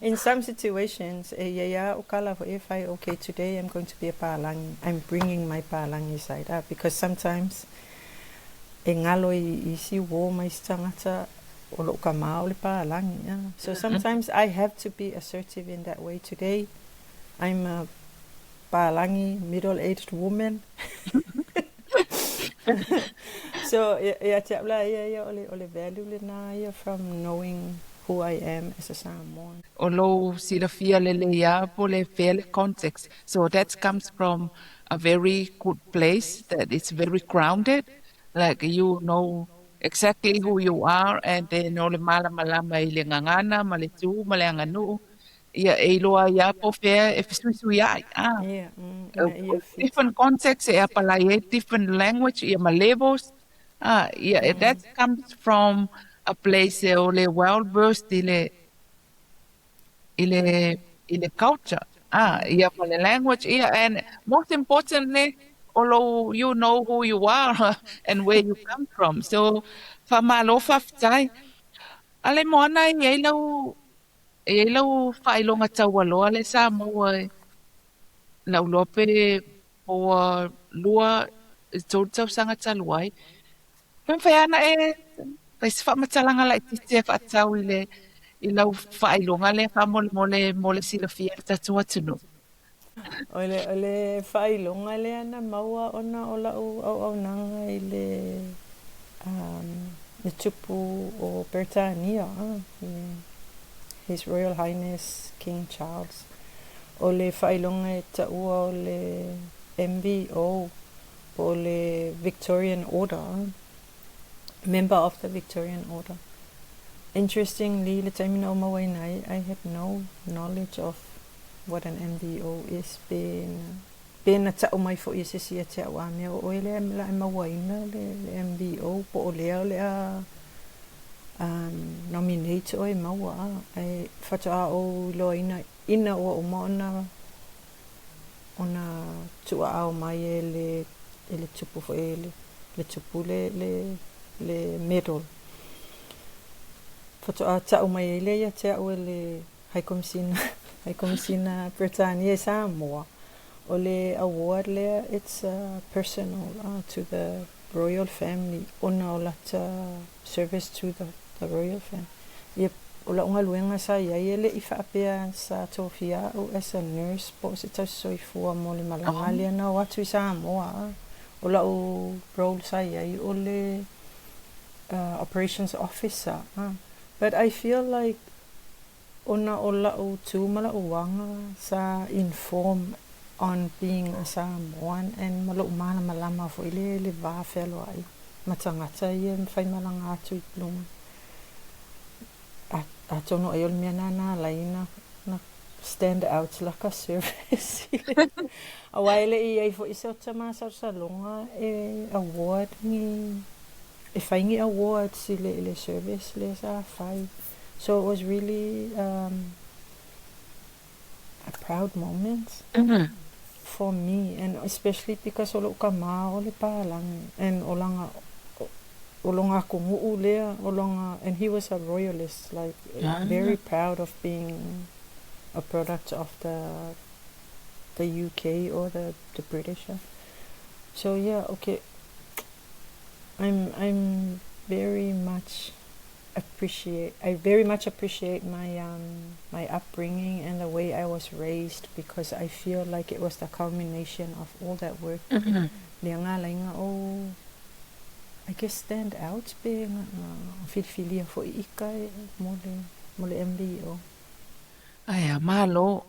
In some situations, o kala fo e whai, okay, today I'm going to be a pālangi. I'm bringing my pālangi side up because sometimes e ngalo I si wo mai tangata o lo ka mau le pālangi. So sometimes I have to be assertive in that way. Today, I'm a pālangi middle-aged woman. So te apla ole value le na from knowing who I am as a Samoan. O lo sila fia le ia po le fair context. So that comes from a very good place that it's very grounded. Like you know exactly who you are and then ole mala malama I le ngangana, male tu, male anganu. Ia e loa ia po fair e fisu ia. Different contexts, e apalai different language, ia malevos. That comes from a place ole well versed in the culture. Yeah, for the language, and most importantly, although you know who you are and where you come from. So, famalo faftai, ale moana e lau whailonga taualoa le sa maua na ulope o lua tō tau sanga taluai. Pem whaiana pai se whamatalanga lai tite whaatau I lau whailonga le mole sila fia tatua tunu. Ole whailonga le ana maua ona ola au nanga I le tupu o Britania. His Royal Highness King Charles. Ole whailonga ta ua o le MVO o le Victorian Order. Member of the Victorian Order. Interestingly, le taimina o mawai I had no knowledge of what an MVO is. Pena tau mai fo I se sia te au amea o ele la mawaina le MVO po o lea lea nominate o maua. Ai whatua o loa ina o maona ona tua au mai le tupu fo le tupu le medal. Whatua tau mai ele ia te au le Haikomsina Britannia Samoa. Ole award le it's personal to the royal family. Ona o lata service to the royal family. Ia ola unga luenga sa ia ele I whaapea sa tofia o as a nurse po se tau soifua mo le malangalia na watu I Samoa. Ola o role sa ia I ole operations officer. But I feel like ona ola o tūmala o wanga sa inform on being a Samoan and malo malama fo ile va felo ai matangata ia fai malanga atu plum a tono ayol miana laina na stand out like a service a waile I fo iso tama sa salonga award ni e fai award sile ile service le sa fai, so it was really a proud moment for me, and especially because olo kama ole palang and olonga kungu ulea olonga, and he was a royalist, like very proud of being a product of the UK or the British. So yeah, okay. I'm very much appreciate my my upbringing and the way I was raised, because I feel like it was the culmination of all that work. Oh, I guess stand out being filfilia for ikai mole MBO. Aya, malo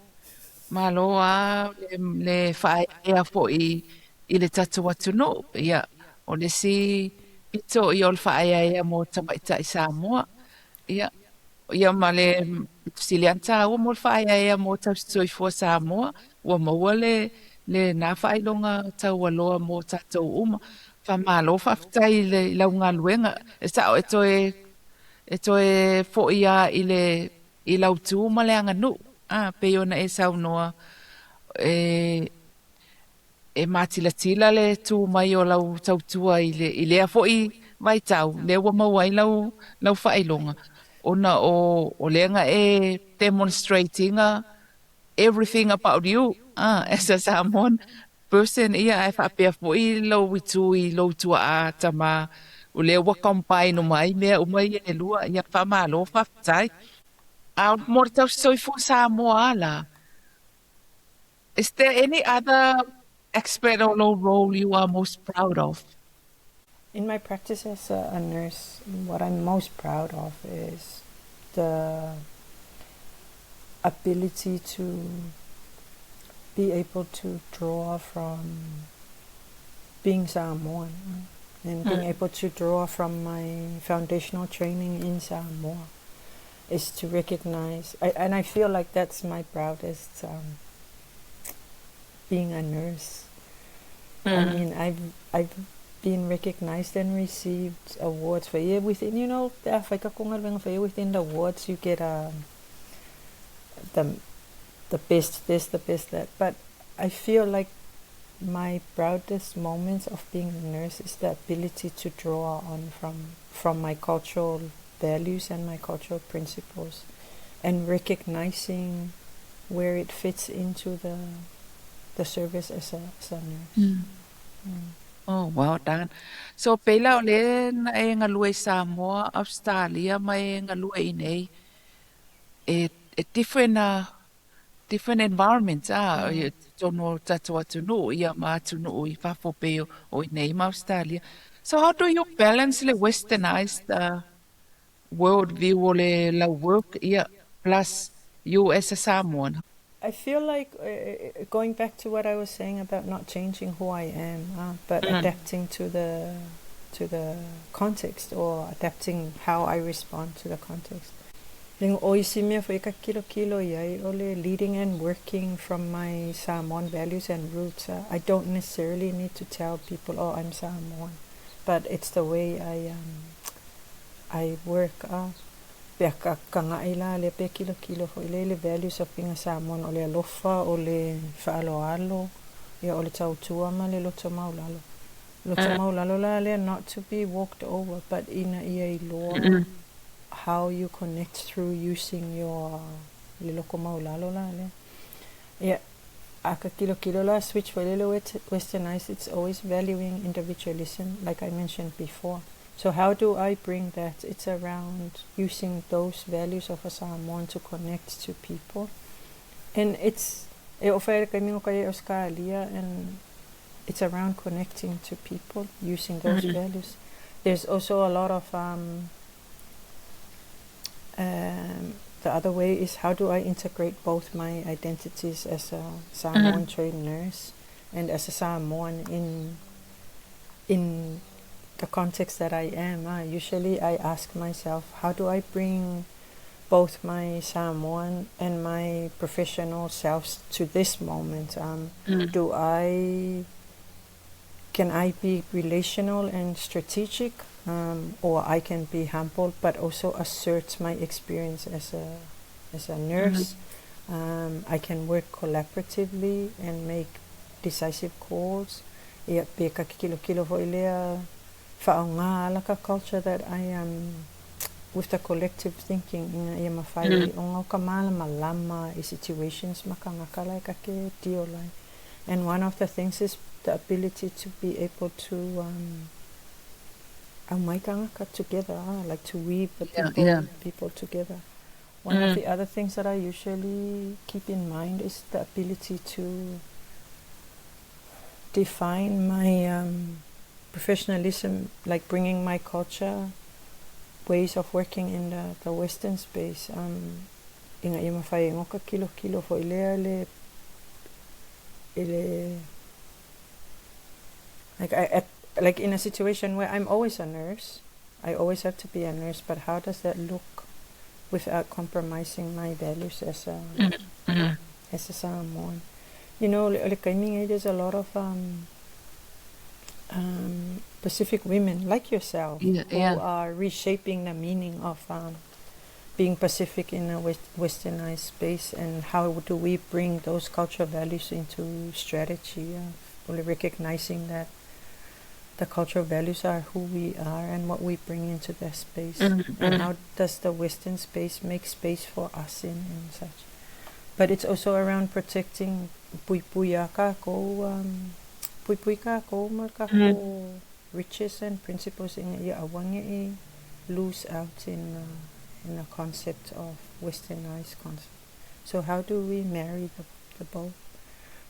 a le whae ea fo i le tatu atu no. Ia, o le si pito i ol whae ea mo tamaita I Samoa. Ia ma le silianta o mo whae ea mo tau soifua Samoa. Ua maua le na whae longa tau aloa mo tatou uma. Wha malo whaftai le launga luenga. E sao e toe fo ia I lau tū ma le anga nu. Pe ona e sau noa e mātila le tū mai o lau tautua I lea fo I vai tau. Le ua mawai lau whaelonga. Ona o leanga e demonstrating everything about you as a Samoan person. Ia e whapea fo I lau witu I lau tua a tama. O le ua kampai no mai mea umai e lua. Ia whamalo whaftai. More tau soifua Samoa la. Is there any other aspect or role you are most proud of? In my practice as a nurse, what I'm most proud of is the ability to be able to draw from being Samoan and being able to draw from my foundational training in Samoa, is to recognize, and I feel like that's my proudest being a nurse. I mean, I've been recognized and received awards for within, you know, within the awards you get the best this, the best that. But I feel like my proudest moments of being a nurse is the ability to draw on from my cultural values and my cultural principles, and recognizing where it fits into the service as a nurse. Oh, well done. So pela ole na e ngalue Samoa, Australia mai ngalue inei e different environments tono tatu atu no ia ma atu no I whawhopeo o inei ma Australia. So how do you balance the westernized world view o le la work ia plus you as a Samoan? I feel like going back to what I was saying about not changing who I am, but adapting to the context, or adapting how I respond to the context. Leading and working from my Samoan values and roots. I don't necessarily need to tell people, oh, I'm Samoan, but it's the way I work. Peka kangaila le pe kilo fo ile values of being a Samoan, o le alofa o le whaaloalo ia o le tautua ma le loto maulalo. Loto maulalo la le not to be walked over, but ina ia I loa how you connect through using your le loko maulalo la le. Ia aka kilo la switch for le westernized, it's always valuing individualism, like I mentioned before. So how do I bring that? It's around using those values of a Samoan to connect to people. And it's Australia, and it's around connecting to people using those values. There's also a lot of the other way is how do I integrate both my identities as a Samoan trained nurse and as a Samoan in the context that I am. Usually I ask myself, how do I bring both my Samoan and my professional selves to this moment? Can I be relational and strategic, or I can be humble but also assert my experience as a nurse? I can work collaboratively and make decisive calls. Ia pe ka kilo fo ilea whaonga ala ka culture that I am with the collective thinking ia mawhai o ngau ka malama I situations makangakalai ka ke diolai. And one of the things is the ability to be able to together, like to weave the people together. One of the other things that I usually keep in mind is the ability to define my professionalism, like bringing my culture, ways of working in the Western space. Inga ia mawhai ngoka kilo fo ilea like in a situation where I'm always a nurse, I always have to be a nurse, but how does that look without compromising my values as a Samoan? You know, there's a lot of Pacific women like yourself who are reshaping the meaning of being Pacific in a westernized space, and how do we bring those cultural values into strategy, only recognizing that the cultural values are who we are and what we bring into that space, and how does the Western space make space for us in and such. But it's also around protecting riches and principles in awangi lose out in the concept of westernized concept. So how do we marry the both?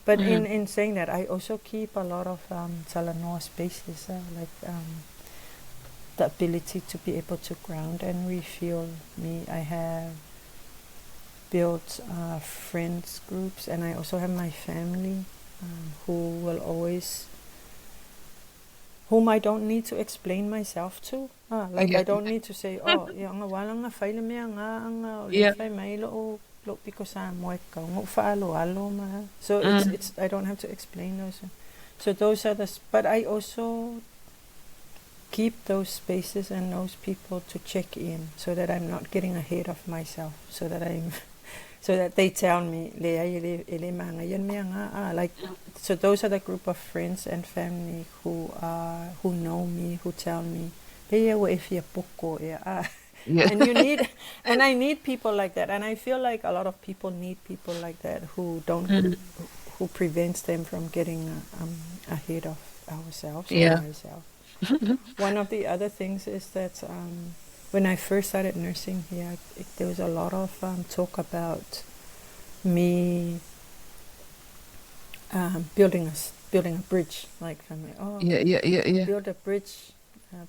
But in saying that, I also keep a lot of Talanoa spaces, the ability to be able to ground and refuel me. I have built friends groups, and I also have my family who will always, whom I don't need to explain myself to. I don't need to say, oh, nga wala nga faile mea nga le fai mai lo because I'm ka ngo alo ma. So it's I don't have to explain those. So those are but I also keep those spaces and those people to check in, so that I'm not getting ahead of myself, so that they tell me like, so those are the group of friends and family who know me, who tell me and you need, and I need people like that, and I feel like a lot of people need people like that who don't who prevents them from getting ahead of ourselves or myself. One of the other things is that when I first started nursing here, there was a lot of talk about me building a bridge, like family. Build a bridge,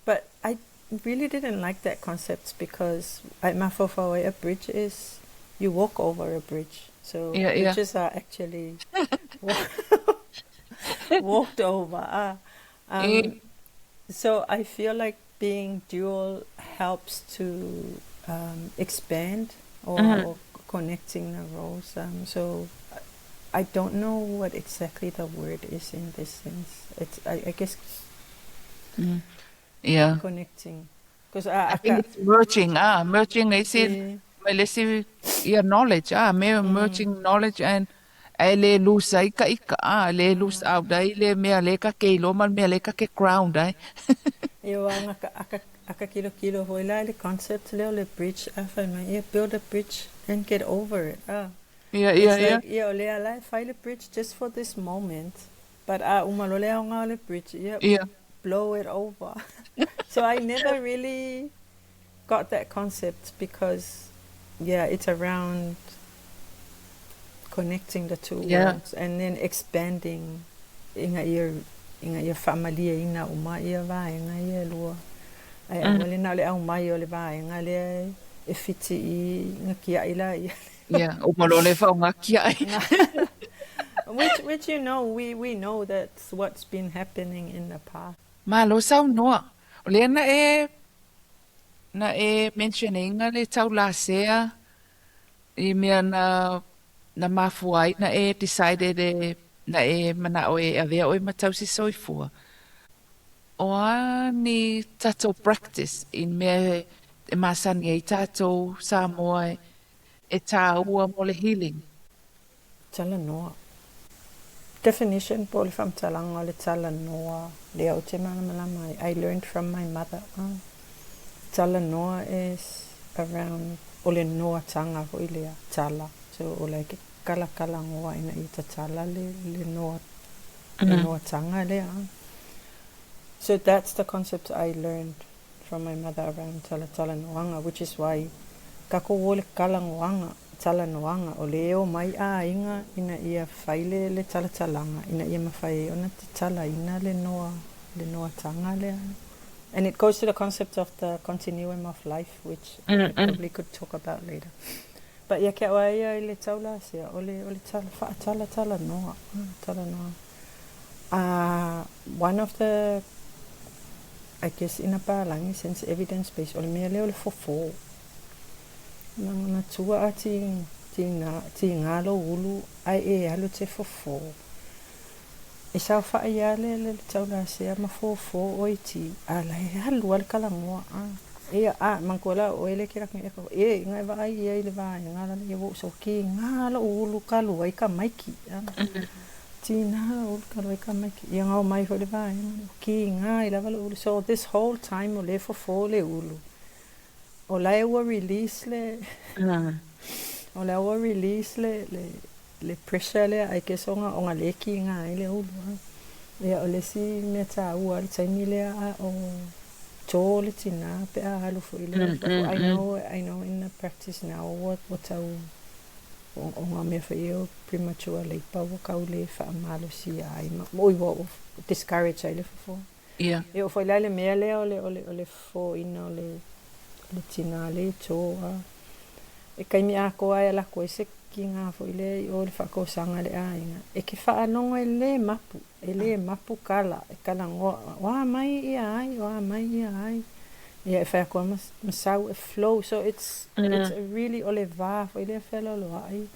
but I really didn't like that concept, because at Mafofaway, a bridge is you walk over a bridge, so bridges are actually walked over. So I feel like being dual helps to expand or connecting the roles. So I don't know what exactly the word is in this sense. It's I guess connecting, because I think it's merging. Merging. I said, let's say knowledge. Merging knowledge and le lose ika le lose out le mea le ka ke lo man mea le ka ke ground aka kilo hoila le concept le bridge build a bridge and get over it. Like le ala file a bridge just for this moment, but umalole nga le bridge blow it over. So I never really got that concept, because it's around connecting the two worlds and then expanding inga your family ina uma ia vai nga ia lua ai wale na le au mai o le vai nga le e fiti I ngā kia ila ia. Yeah, o malole whaunga kia ai. Which we know that's what's been happening in the past. Malo sau noa. O lea na e mentioninga le tau la sea I mea na mafuai na e decided na e mana o e avea o e matau si soifua. O a ni tatou practice in mea e masani e tatou Samoa e tā ua mo le healing. Tala noa. Definition po le whamtalanga le tala noa. Lea o te malama I learned from my mother. Tala noa is around o le noa tanga ho I lea tala. So o le ke kala ngoa ina I ta tala le noa tanga lea. So that's the concept I learned from my mother around tala noanga, which is why kako o le kala ngoanga tala noanga o leo mai a inga ina ia faile le tala talanga ina ia mawhai ona te tala ina le noa tanga lea. And it goes to the concept of the continuum of life, which we probably could talk about later. But ia kia oa ia I le taula sea o le tala noa. One of the, I guess, in a palangi sense evidence-based, o le mea leo le fofo. Nangana tua a ti ngalo ulu ai e alu te fofo. E sao wha ia le taula sea ma fofo o iti. A la e halu al kalangoa. Ia mankola o ele kira kini eko. E ngai wa ai ia ile wa ngala le wo so ki ngalo ulu kalu ai ka maiki. Tina ulu kalu ai ka maiki. Ia ngau mai ho le wa ki ngai la ulu. So this whole time o le fofo le ulu. O lai ua release le pressure le I guess onga leki nga ile ulu. Ia o le si me ta ua le taimi le a o tō le tina pe a halu fo ile. I know in the practice now what au onga me fa io premature labor wa kau le fa malo si ai mo I discourage ai le fo. Yeah. E o foi lai le mea le o le fo ino le tina le tō e kaimi a koa e la koe se ki ngā fo ile o le whako sanga le ainga e ke wha anonga le mapu kala e kala ngoa wa mai ia ai ia e wha koa masau e flow so it's really o le vā fo ile whelo lo ai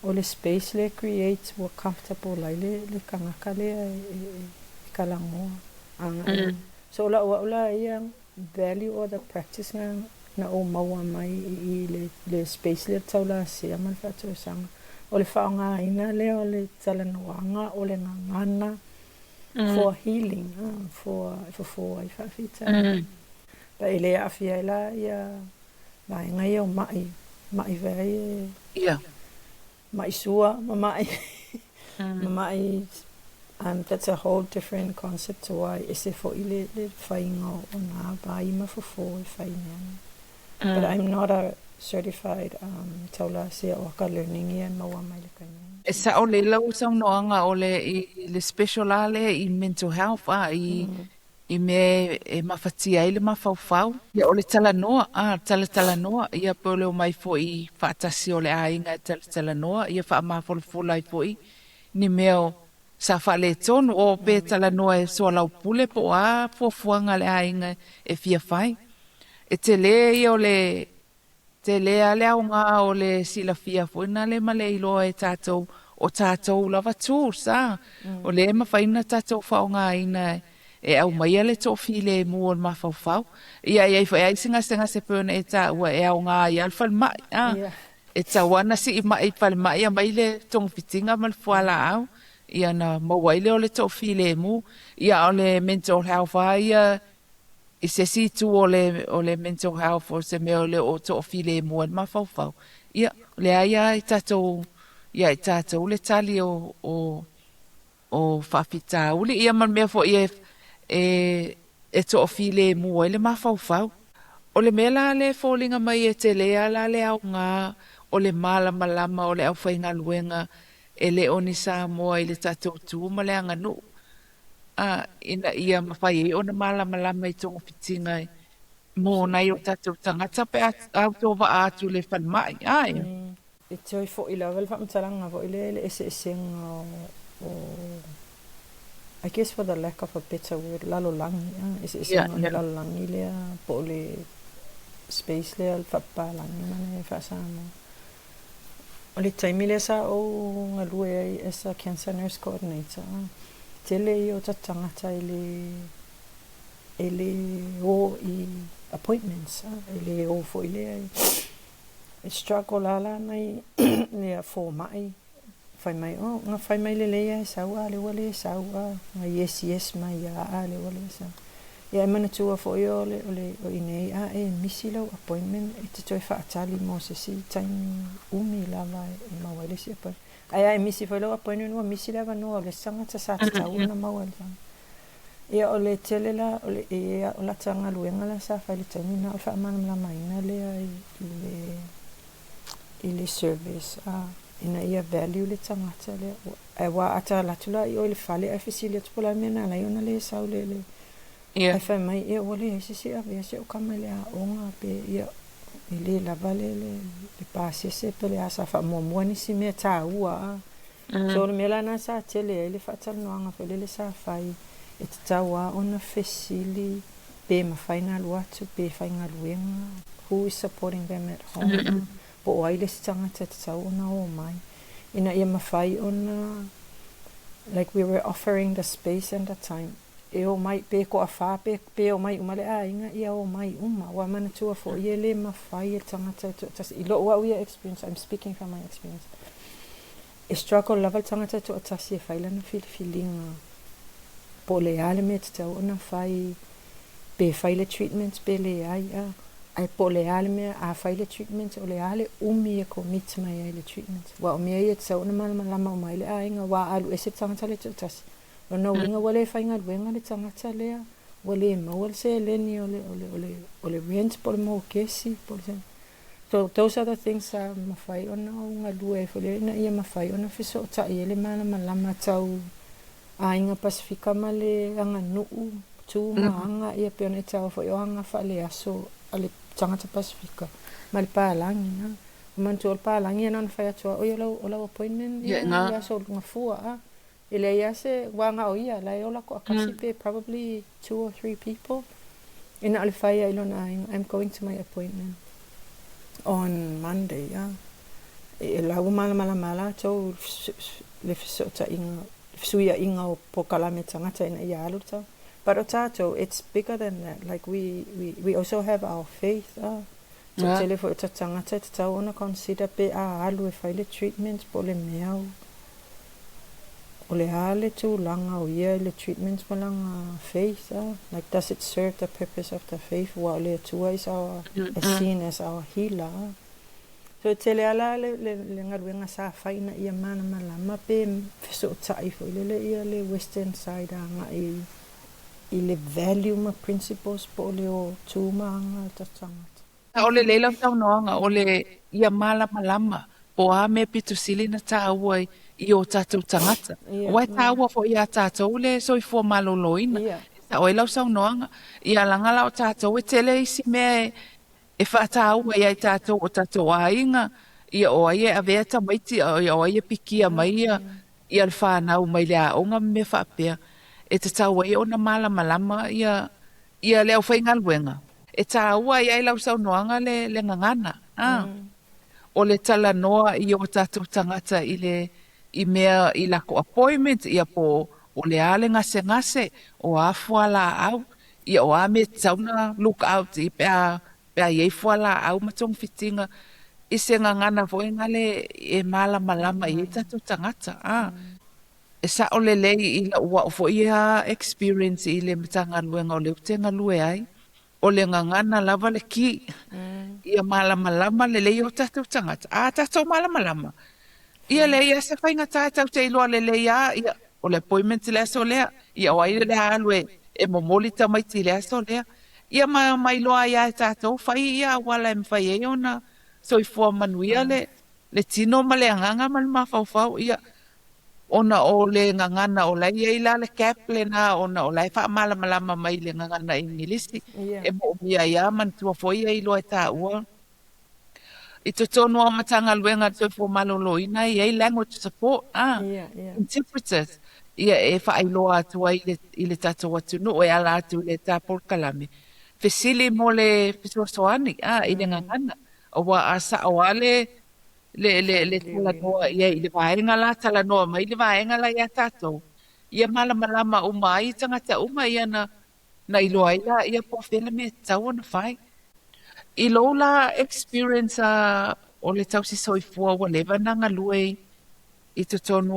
o le space le create more comfortable lai le kangaka le e kala ngoa so la ia value or the practice na o maua mai I le space le taula se aman whātua sanga. O le whaonga ina le o le talanoanga o le ngangana for healing, for ai whawhita. Pa I le awhia I la ia mai ngai o mai vei mai sua, mai that's a whole different concept to why is it for ile le whainga o ngā baima fofo I whainga. But I'm not a certified taula sea o ka learning ia maua mai le kainga. E sa o le lau sau noanga o le special ale I mental health I me e mawhatia I le mawhauwhau. Ia o le talanoa, talanoa, ia po leo mai fo I whaatasi o le ainga talanoa, ia wha mawholofola I fo I ni meo sa wha le tonu o pe talanoa e soa lau pule po a fuafuanga le ainga e fia whai. E te le I o le te le ale au ngā o le sila fia fuina le male iloa e tātou o tātou lava tū sa. O le mawhaina tātou whao ngā ina e au mai ale tō file mu o mawhauwhau. Ia whai aisinga se pēna e tā ua e au ngā I alwhal mai. E tā wana si I mai whal mai a mai le tong fitinga mal fuala au. Ia na mawaile o le tō file mu. Ia o le mental health ia I se si tu o le mental health o se meo le o to file mo ma fau. Ia le ai tatou le tali o fafita uli ia man me fo e to file mo le ma fau. O le mela le fallinga mai e te le ala le au nga o le mala malama o le au fainga luenga e le oni sa mo I le tatou tu ma le anga no. Ina ia mawhai o na mala malama I tongo fitinga Mō nei o tātou tangata pe au tō wa atu le whanmai. Ai. E te oi fo i la wal whamtaranga fo i le ese o I guess for the lack of a better word, lalo langi, ese o le lalo langi lea po le space lea le whapa langi mana e whaasama. O le taimi lea sa o ngā lue ai as a cancer nurse coordinator. Tele i o ta tangata e le o i appointments, e le o fo i lea i. E struggle lala nei lea fo mai. Fai mai, ngā fai mai le leia e saua, le wale e saua, ngā yes mai a le wale e saua. Ia e mana tua fo i o inei e misi lau appointment, e te toi whaatali mo se si taimi umi lava e mawaile si appointment. Ai e misi fo i lau appointment ua misi lava noa, o le sangata sa te tau na mawaile sanga. Ia o le tele la, o le o la tanga luenga la sa fai le taimi na o wha manam la maina lea i le service ina ia value le tangata le e wa ata la tula i o le fale e fisilia tupola mena la iona le sau le e fai mai e o le se ave se o kama le a onga pe ia i le la vale le pase se pe le asa fa mo ni si me ta ua so le mela na sa tele le fa tal no anga fe le sa fai e te taua ona fesili pe ma final watu pe final wenga who is supporting them at home po o aile si tangata te tau ona o mai. Ina ia mawhai ona, like we were offering the space and the time. E o mai, pe ko a wha, pe o mai umale inga ia o mai uma. Wa mana tua fo, ia le mawhai e tangata te tasi. I lo ua uia experience, I'm speaking from my experience. E struggle level tangata te tasi e whailana whilinga. Po le ale me te tau ona whai, pe whaile treatments, pe le ai po le ale me a faile treatment o le ale umi e ko mit mai ai le treatment wa o me ia tsa ona mal malama o mai le ainga wa alu ese tangata le tas o no winga wale fainga wenga le tangata le wale mo wal se le ni o le rent por mo kesi por se so those are the things ma fai ona nga lue fo le na ia ma fai ona fiso ta ile mana malama tau ainga Pasifika male anga nu tu anga ia pe ona tau fo yo anga fa le aso ale tangata Pasifika mal palangi na man tu palangi na fa ya tu o yo appointment ya so nga fua ile ya se wanga o ia la yo la ko akasi pe probably 2 or 3 people in al fa ya ilona I'm going to my appointment on Monday e la mala to le fisota inga suia inga o pokala me tangata ina ia aluta. But Otato, it's bigger than that. Like we also have our faith. So tele fo tangata te tau ona consider pe alu e faile treatments po le meau. O le ale tu langa o ia le treatments po langa faith. Like does it serve the purpose of the faith? Wa le tua is our seen as our healer. So tele ala le ngaruenga sa faina ia mana malama pe fiso tai fo le ia le western side anga I le value ma principles po le o tūmaanga ta tangata. O le leila tau noanga, o le ia mala malama, po a me pitu sili na ta uai I o tātou tangata. Wai ta ua fo ia tātou le soi fua maloloina. Sa o ilau sau noanga, ia langala o tātou e tele isi me e whaata ua ia tātou o tātou ainga, ia o aia a vea ta maiti, ia o aia pikia mai ia le whanau mai lea onga me whapea. E te tau ai ona mala malama ia leo whainga luenga. E tau ai ai lau sau noanga le ngangana. O le tala noa I o tātou tangata I mea I lako appointment ia po o le ale ngase o a fuala au. Ia o a me tauna look out I pea iei fuala au matong fitinga. I se ngangana voenga le e mala malama I tātou tangata. E sa o le lei I la ua o ia experience I le matanga luenga o le utenga lue ai. O le ngangana lava le ki. Ia malama le lei o tātou tangata. Tātou malama. Ia le ia se whainga tātou te iloa le lei ia o le appointment le aso lea. Ia o aile le alue e momoli tamaiti le aso lea. Ia mai loa ia tātou whai ia wala e mwhai e ona. So I fua manuia le tino ma le anganga ma le mawhawhau ia. ona o le ngangana o lai ei la le kaple na ona o lai fa mala malama mai le ngangana ingilisi Yeah. e mo ia ia man tua foi ei lo ta ua i to tono o matanga luenga to fo malolo ina i ei language support Yeah, yeah. interpreters ia e fa ai lo atu ai i le tato watu no e ala atu le tapol kalame fesili mo le fisosoani i le ngangana o wa asa o ale le tala noa ia i le vaenga la tala noa mai le vaenga la ia tatou ia malama o mai tangata uma ia na iloa ila ia po fela me tau na fai i lo la experience o le tau si soifua wa leva nanga lue i to tonu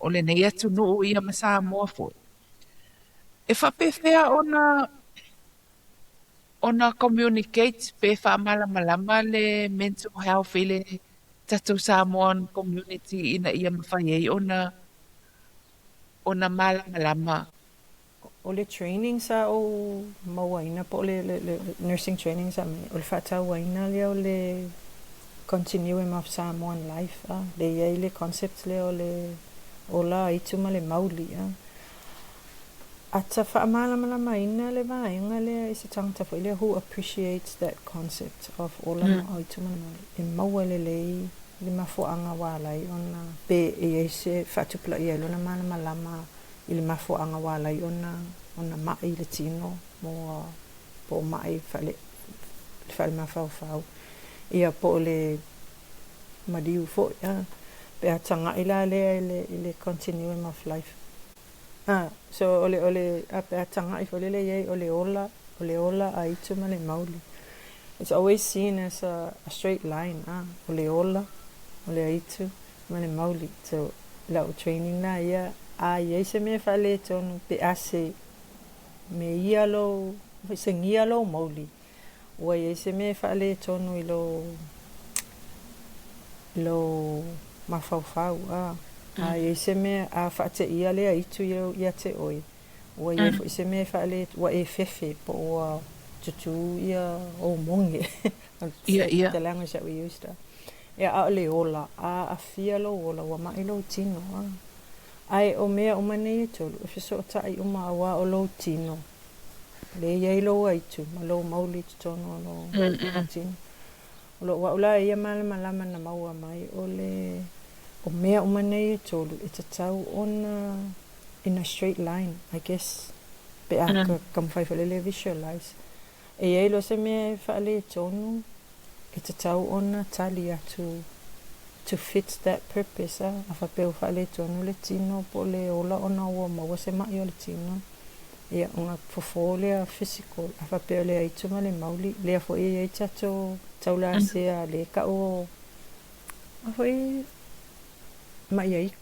o le nei atu no ia masa moa fo e fa pe fea ona communicate pe fa malama le mental health i le tatou Samoan community ina ia mawhai ei ona malama. O le training sa o mawaina po le nursing training sa me o le whata waina lea o le continuum of Samoan life le iei le concepts lea o la ituma le mauli ata whaamalama ina le vaenga lea i se tangata fo lea who appreciates that concept of o la ituma le mauli e maua le lei le mafuanga walai ona pe e se whatupula i elona malama i le mafuanga walai ona mai le tino mo po mai fale mafau ia po le madiu fo pe atanga ila le le continuum of life so ole pe atanga i fole le ye ole ola a ituma le mauli it's always seen as a straight line ole ola ole aitu male mauli so la training na ia ye se me fale tonu pe ase me ia lo se ngia lo mauli wa ye se me fale tonu i lo mafau ye se me a fate ia le aitu ia te oi wa ye se me fale wa e fefe po tutu ia o monge the language that we used le ola a fialo ola wa mai lo tino ai o mea o mane tolu e fiso tai o mawa o lo tino le ye lo ai tu ma lo mauli tono no tino lo wa ula ia malama na maua mai o mea o mane tolu e tau ona in a straight line I guess pe aka kam fai le visualize e ye lo se me fa le tono e tau ona tali to fit that purpose a fa pe fa le tonu le tino po le ola ona o ma se mai o le tino ia unha fofolia physical a fa pe le ai tuma le mauli le fo e tato taula se le ka o a foi mai ai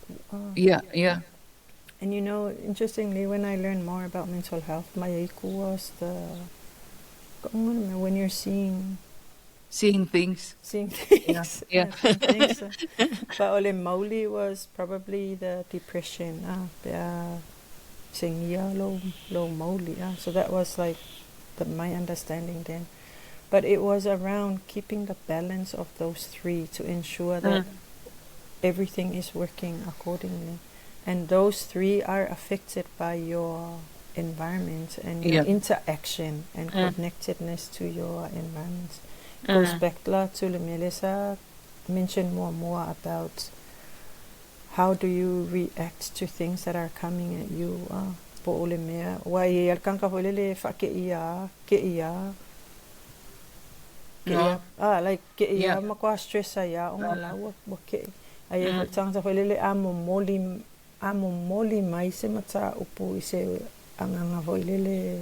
yeah and you know interestingly when I learned more about mental health mai ai was the when you're seeing things. Yeah. But ole mauli was probably the depression. Singia lo mauli. So that was like my understanding then. But it was around keeping the balance of those three to ensure that everything is working accordingly. And those three are affected by your environment and your interaction and connectedness to your environment. Goes back to le Melissa mentioned more about how do you react to things that are coming at you po ole mea wa ye alkan ka le fa ke ia like ke ia ma ko stress ya o la wa ke ai tang sa le amo moli mai se mata upu se anga le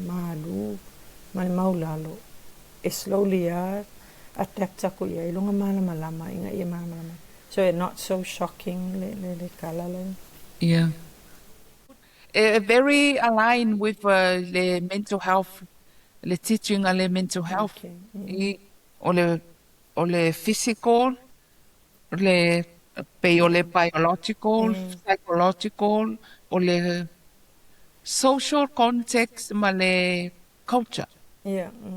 malu mal maulalo slowly adapt ko ia ilonga malama inga ia malama so it's not so shocking le kala le very aligned with the mental health le teaching ale mental health ole physical le ole biological psychological ole social context ma le culture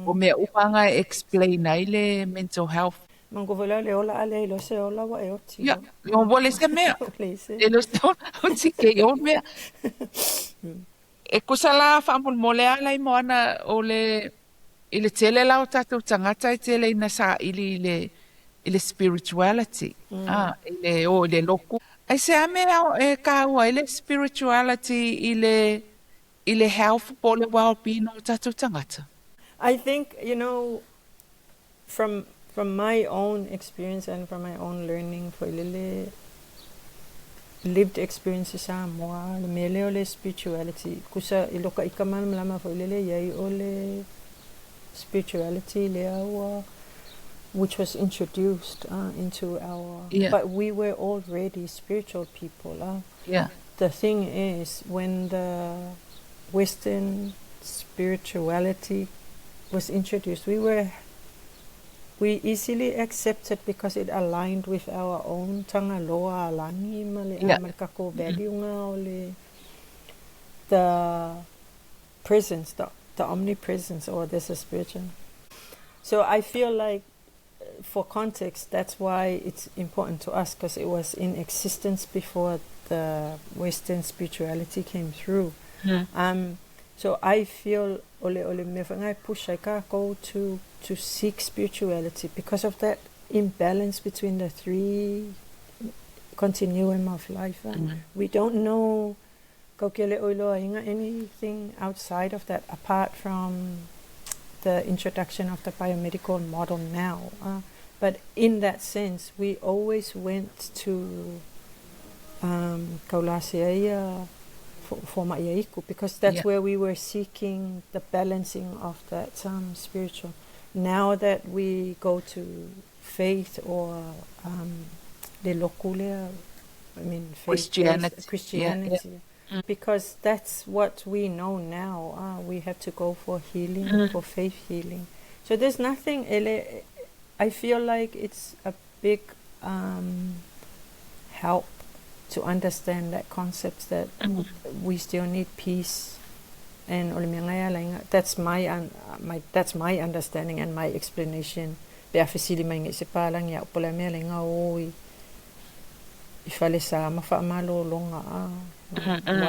o me upanga explain ai le mental health Mango vola le ola ale lo se ola wa e oti Ia, lo. o wale se mea. Le se. E lo stona o tike o mea. E kusala whaamul mole ala i moana o le i le tele la o tātou tangata i tele ina sa i le spirituality. I le o le loku. Ai se ame au e ka ua i le spirituality i le health po le well-being o tātou tangata. I think, you know, from my own experience and from my own learning for lele lived experiences a moa le mele o le spirituality kusa i loka ika malama for lele yai o le spirituality le awa which was introduced into our but we were already spiritual people the thing is when the Western spirituality was introduced we easily accepted because it aligned with our own tanga loa alangi male kako value nga ole the presence the omnipresence or there's a spiritual. So I feel like for context that's why it's important to us because it was in existence before the Western spirituality came through. So I feel ole me whangai push I ka go to seek spirituality because of that imbalance between the three continuum of life. We don't know anything outside of that apart from the introduction of the biomedical model now. But in that sense, we always went to Kaulasia for Ma'aiku because that's where we were seeking the balancing of that spiritual. Now that we go to faith or the lokulea, I mean faith Christianity. Because that's what we know now. We have to go for healing, for faith healing. So there's nothing. I feel like it's a big help to understand that concept that we still need peace. And that's my understanding and my explanation. Why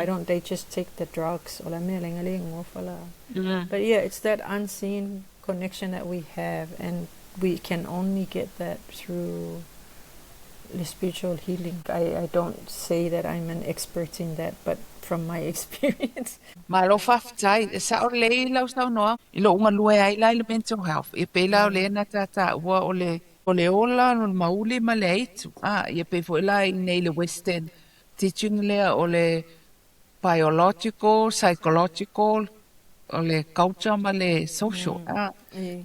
don't they just take the drugs? But yeah, it's that unseen connection that we have, and we can only get that through the spiritual healing. I don't say that I'm an expert in that, but from my experience. Malo faftai sa o le lau sa noa I lo unga lue ai lai le mental health e pe lau le na tata ua o le ola no mauli ma le aitu ia pe fo lai nei le Western teaching lea o le biological, psychological o le culture ma le social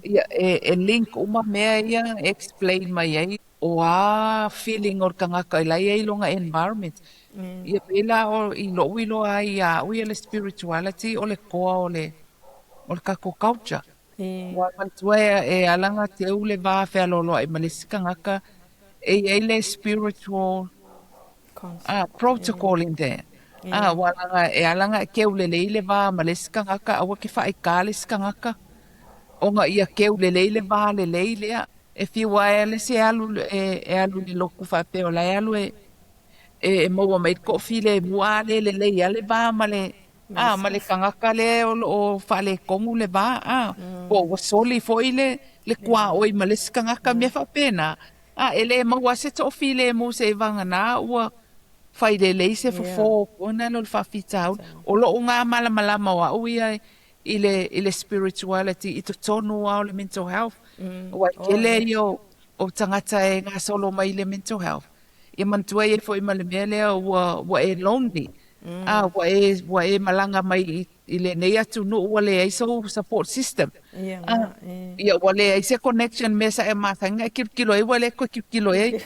ia e link uma mea ia explain mai ai o feeling or kangaka lai ai longa environment ia pela o I lo ai ui le spirituality o le koa o le kako culture. Wa mantua e alanga te ule va fe alolo ai malesika ngaka e le spiritual protocol in there. Walanga e alanga ke ule le va malesika ngaka awa ke fa ikale sika ngaka. Onga ia ke ule le va le lea e fi wa le se alu e alu le loku fa pe o la alu e mo mai ko file mua le ia le ba male male kangaka le o fale kongu le ba o soli foile le kwa oi male kangaka me fa pena ele mo wase to file mo se vanga na o fai le se fo ona no fa fita o lo nga mala mala ma o ia ile spirituality I to tonu o le mental health o kele yo o tangata e nga solo mai le mental health ia mantua e foi male mele wa e lonely wa e malanga mai I le nei atu no wale ai so support system ia wale ai se connection mesa e matanga kilo e wale ko kilo e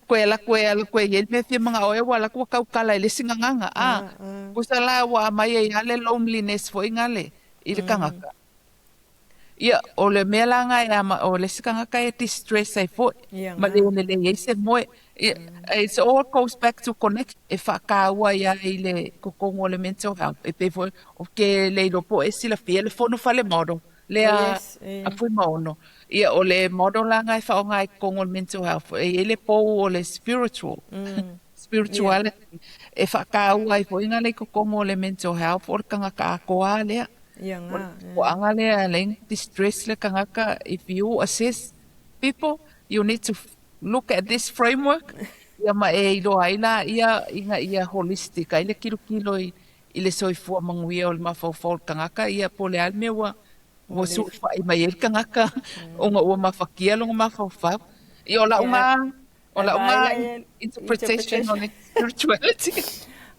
ko ela e me fi manga o e wala ko kala le singanga kusala wa mai e ale loneliness foi ngale I le kangaka ia o le melanga o le sikanga e distress ai fo ma le se mo it all goes back to connect e whakaua ia I le kokongo le mental health e pe fo o ke le lopo e sila fia le fono fale modo Lea yes. a pui maono. Ia o le modolanga e whaonga e kongo mental health. E ele pou o le spiritual. Yeah. Spirituality. E whakaua i poinga le ko kongo le mental health. O le kangaka a koa lea. Yeah, O le nga. kuanga lea leng distress le kangaka. If you assess people, you need to look at this framework. Ia ma e ilo aila ia holistic. Ai le kilo i le soifua manguia o le mawhauwhau kangaka. Ia po le almea wa su fa i mai el kangaka o nga ua mafakia longa mawhauwhau. I Yeah. o la unga interpretation Interpretation. on spirituality.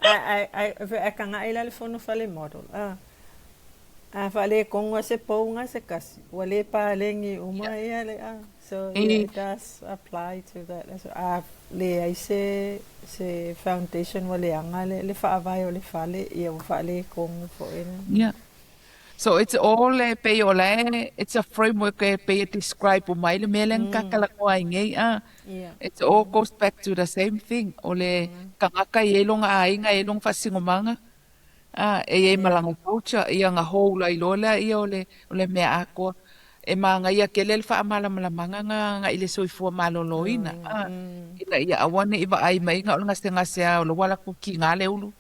I kanga ila le fono fale model. Fale kongo se pounga se kasi. Wale pa lengi uma ia le So yeah, it does apply to that. So le ai se foundation wale anga le fa avai o le fale ia fale kongo fo ina. Yeah. So it's all pe o it's a framework pe describe o mai le meleng kakala ko ai ngai Yeah. It all goes back to the same thing. O le kangaka i elonga a inga elong fasingomanga. E malanga culture ia nga houla i lola ia o le mea ako. E manga ia kelel fa amala malamanga nga ile soifua maloloina. Ina ia awane iba ai mai nga olanga stenga sea o lo wala ku ki ngale ulu.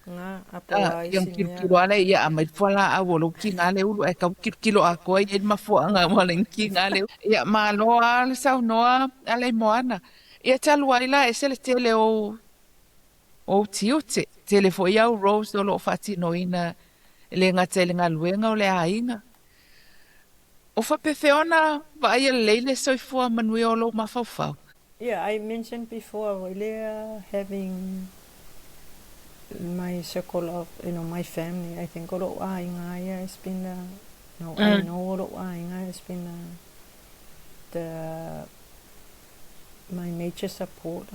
Nga apo ai Yang kilo ale ia amai fala a wo lo ki ngale ulu e ka kilo ako i mafua nga wala ki ngale. Ia malo al sa noa ale moana. Ia talu aila e sele tele o tiute. Tele fo ia Rose do lo fati no ina le nga tele nga luenga o le ainga. O fa pefeona va ia leile soifua manui o lo mafafau. Yeah, I mentioned before earlier having my circle of my family. I think olo ainga has been I know olo ainga has been my major support.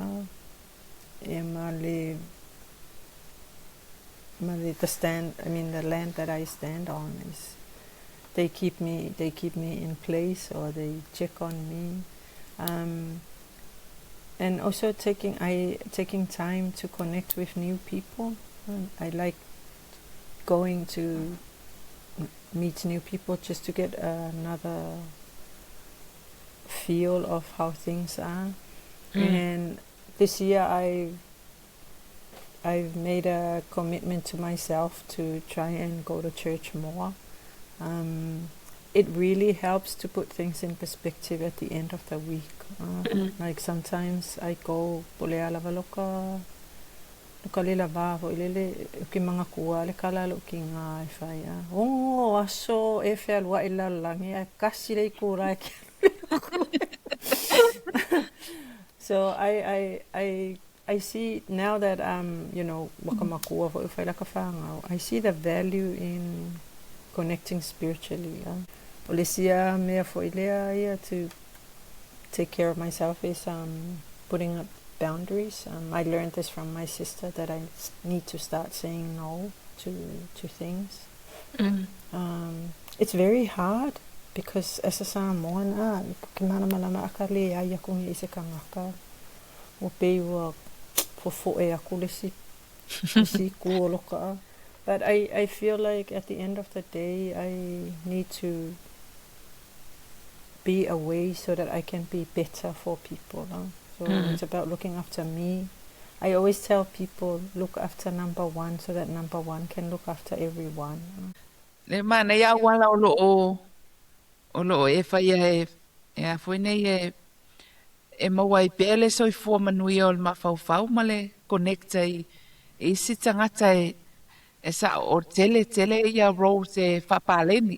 The land that I stand on is they keep me in place, or they check on me, and also taking time to connect with new people. I like going to meet new people just to get another feel of how things are. And this year I've made a commitment to myself to try and go to church more. It really helps to put things in perspective at the end of the week. Like sometimes I go polea lava loka lila va ho ilele ki mga kua le kala lo ki nga fai aso e fe alwa ila langi a kasi le kura ki. So I see now that wakamakua fo fai la ka I see the value in connecting spiritually. Olesia mea fo ilea to take care of myself is putting up boundaries. I learned this from my sister, that I need to start saying no to things. It's very hard because as a Samoan, kimana malama akale ai akong ise kangaka. O pe wa fo e akulesi si kuoloka. But I feel like at the end of the day I need to be away so that I can be better for people. So it's about looking after me. I always tell people, look after number one so that number one can look after everyone. Le mana ia wala o lo e fai e foi nei e mawai pele soifua manui o le mafau male connecta i si tangata e sa o tele ia Rose e whapaleni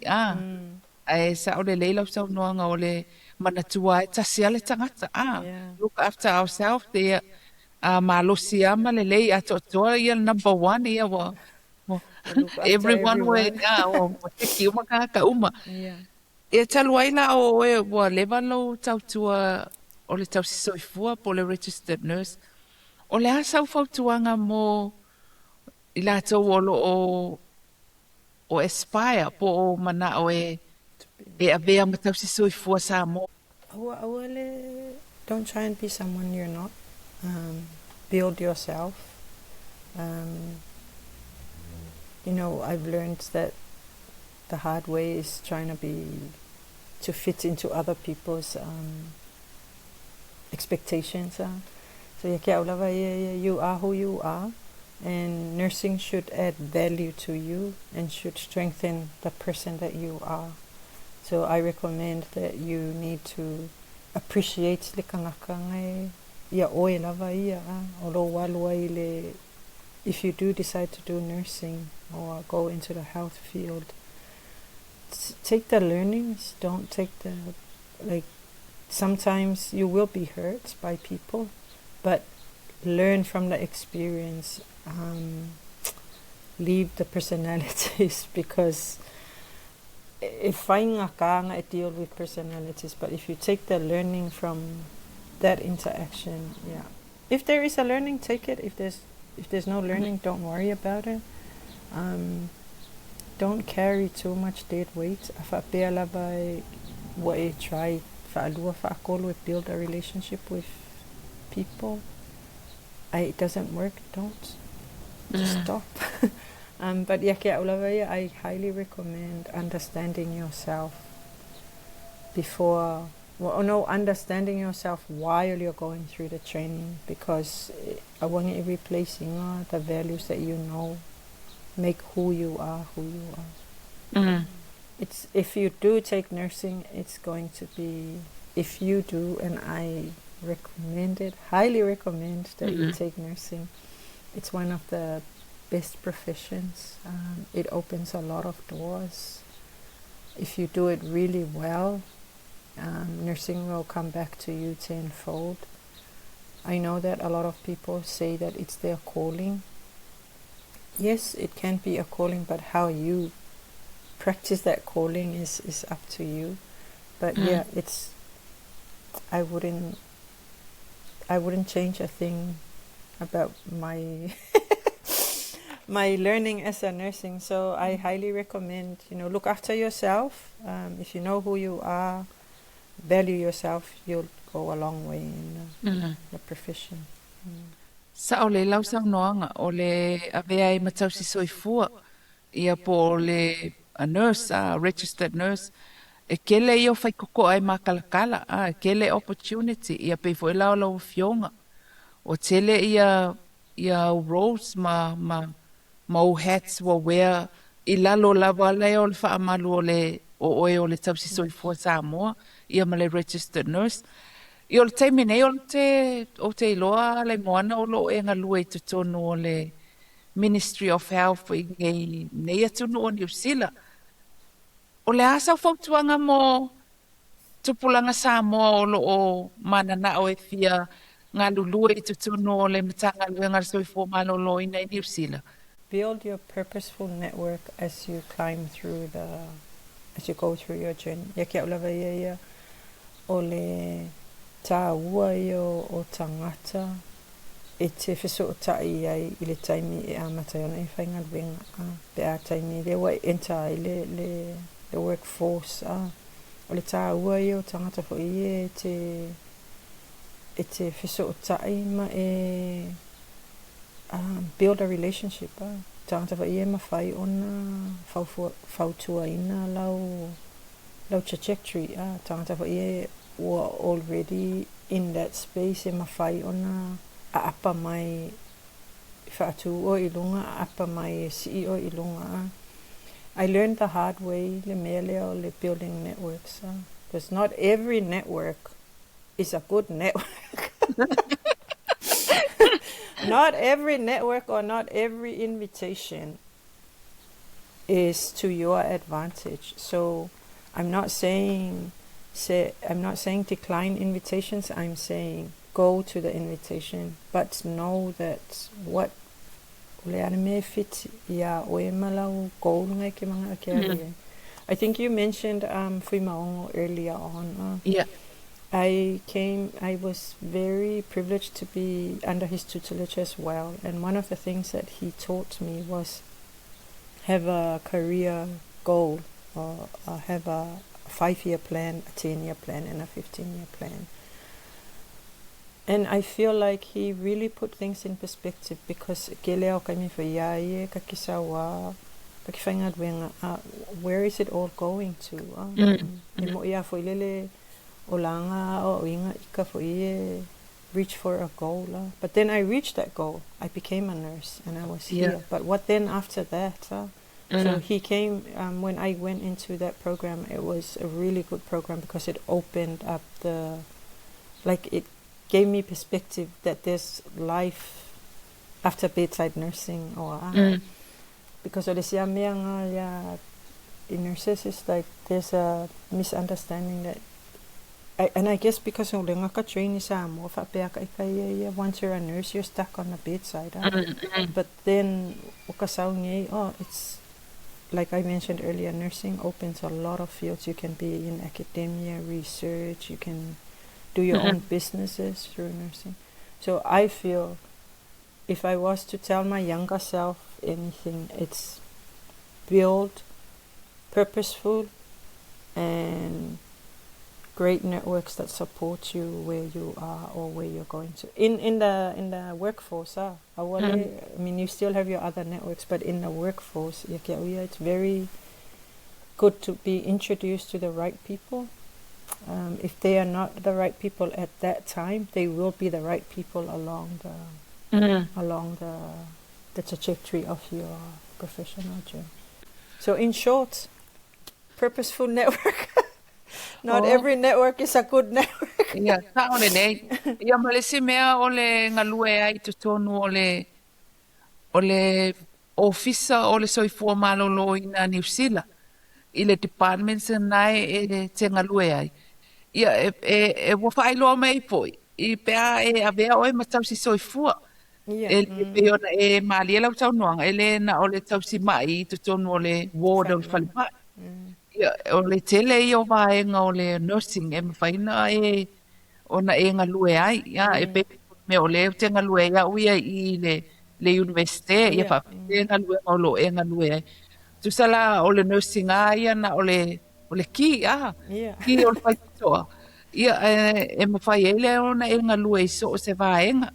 e sa o le leila sa unoanga o le manatua e tasia le tangata look after ourselves there malosi ama le lei atotoa ia number one ia wa everyone we o te ki uma ka uma e taluaina o e wa levalo tautua o le tausi soifua po le registered nurse o le asa u fautuanga mo i lato o aspire po o mana o e avea ma tausi soifua sa mo. Don't try and be someone you're not. Build yourself. I've learned that the hard way is trying to fit into other people's expectations. So you are who you are, and nursing should add value to you and should strengthen the person that you are. So I recommend that you need to appreciate le kangakangai ia oe lava ia o lo walua i le, if you do decide to do nursing or go into the health field, take the learnings, don't take the, like, sometimes you will be hurt by people, but learn from the experience, leave the personalities, because if I deal with personalities, but if you take the learning from that interaction, yeah. If there is a learning, take it. If there's no learning, don't worry about it. Don't carry too much dead weight. Afapela by what I try with build a relationship with people. It doesn't work, don't. Just stop. But I highly recommend understanding yourself before, understanding yourself while you're going through the training, because I want to replacing the values that you know make who you are. It's, if you do take nursing, it's going to be, if you do, and I recommend it, highly recommend that you take nursing. It's one of the best professions. It opens a lot of doors. If you do it really well, nursing will come back to you tenfold. I know that a lot of people say that it's their calling. Yes, it can be a calling, but how you practice that calling is up to you. But yeah, it's, I wouldn't change a thing about my my learning as a nursing. So I highly recommend, look after yourself. If you know who you are, value yourself, you'll go a long way in the profession. Sa o le lau sa noanga o le avea I matau si soifua ia po le a nurse, a registered nurse, e kele i o fai koko ai makalakala, e kele opportunity ia pe fo ila o lau fionga. O tele ia roles ma hats wa wea I lalo lava le o le wha amalu o oe o le tau si soifua Samoa, ia ma le registered nurse. I o le taimi nei o te iloa le moana o lo e ngalua I te tonu o le Ministry of Health I ngei nei atunu o New Zealand. O le asa o fautuanga mo tupulanga Samoa o lo o manana o e fia ngā lulua I te tunu o le matanga lua ngā soifua malolo I nei New Zealand. Build your purposeful network as you go through your journey. Ia kia ulawa ia o le tāua o tangata e te wheso o tai ai I le taimi e amatai ona I whainga luenga pe a taimi le wa enter I le workforce o le tāua o tangata fo I e te wheso o tai ma build a relationship tangata fo I mawhai ona fautua ina lau trajectory tangata fo I were already in that space e mawhai ona a apa mai whaatu o ilunga a apa mai si o ilunga. I learned the hard way le mea leo le building networks because not every network is a good network. Not every network or not every invitation is to your advantage. So I'm not saying decline invitations. I'm saying go to the invitation, but know that what I think you mentioned Fuimaongo earlier on. Yeah. I was very privileged to be under his tutelage as well, and one of the things that he taught me was have a career goal, or have a 5-year plan, a 10-year plan, and a 15-year plan. And I feel like he really put things in perspective, because pakiwhainga luenga, where is it all going to? E mo ia fo ilele o langa o inga ika fo ie reach for a goal. But then I reached that goal. I became a nurse and I was here. But what then after that? So he came, when I went into that program, it was a really good program because it opened up it gave me perspective that there's life after bedside nursing or because in nurses is like there's a misunderstanding that and I guess because training once you're a nurse you're stuck on the bedside. But then it's like I mentioned earlier, nursing opens a lot of fields. You can be in academia, research, you can do your own businesses through nursing. So I feel if I was to tell my younger self anything, it's build purposeful and great networks that support you where you are or where you're going to. In the workforce, I mean, you still have your other networks, but in the workforce, it's very good to be introduced to the right people. If they are not the right people at that time, they will be the right people along the trajectory of your professional journey. So in short, purposeful network. Not every network is a good network. Ia, ta ole nei. Ia malese mea ole ngalue ai to tonu ole officer ole soifua malolo ina New Zealand. Ile departments nai te ngalue ai. Ia e wafai loa mai poi. I pea avea oe matau si soifua. Pe ona mali ela tau noanga. Ele na ole tau si mai to tonu ole ward ole whalipai. O le tele i o vaenga o le nursing e mawhaina ona ngalue ai e pe me o le te ngalue ia uia i le universite ia whapite ngalue o lo ngalue ai tu sala o le nursing ai na o le ki ki o le whaitoa ia e mawhai ele ona ngalue i so o se vaenga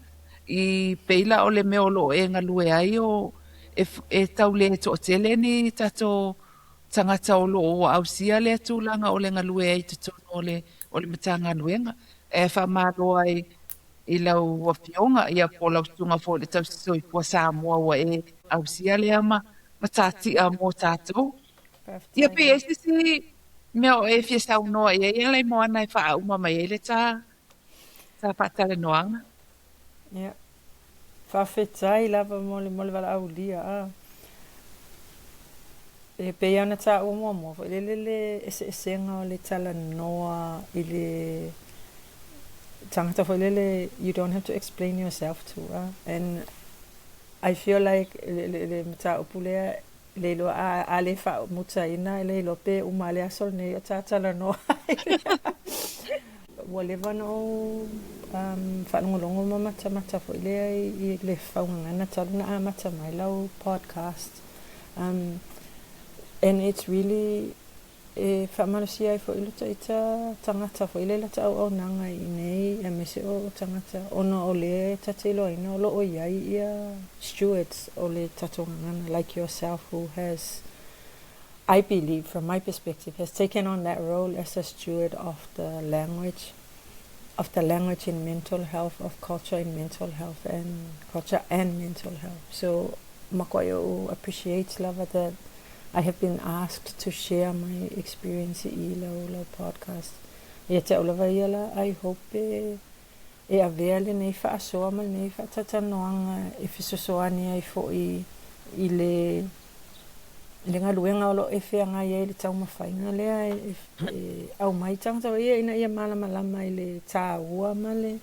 i peila o le me o lo ngalue ai o e tau le to tele ni tato tangata o lo au sia le tūlanga o le ngalue ai te tono o le matanga nuenga. E whamaro ai i lau wa fionga ia po lau tunga fo le tau siso i pua Samoa wa au sia le ama matati a mō tātou. Ia pe si mea o fia sau noa ia lai moana i wha au mama le tā patale noanga. Ia. Whawhetai lava mole wala au lia e pe ana ta o mo le esenga o le tala noa ile tangata fo le you don't have to explain yourself to and I feel like le mata opulea le lo a le fa muta ina le lo pe umale asol ne tala noa whatever no fa ngolongo mata fo le fa ngana tala mata mai lau podcast and it's really whamarasia fo ilota ita tangata fo ilela ta o nanga I nei e mese o tangata ono o le tatelo ina lo o iai ia stewards o le tatongana like yourself who has I believe from my perspective has taken on that role as a steward of the language in mental health, of culture in mental health and culture and mental health. So makoyo appreciates lava that I have been asked to share my experience in the podcast. I hope e avele nei fa so mal nei fa tatanoanga e fisosoani ai fo I le ngaluenga lo e fe nga ye le tau mawhainga lea au mai tangata ina ia malama I le tāua male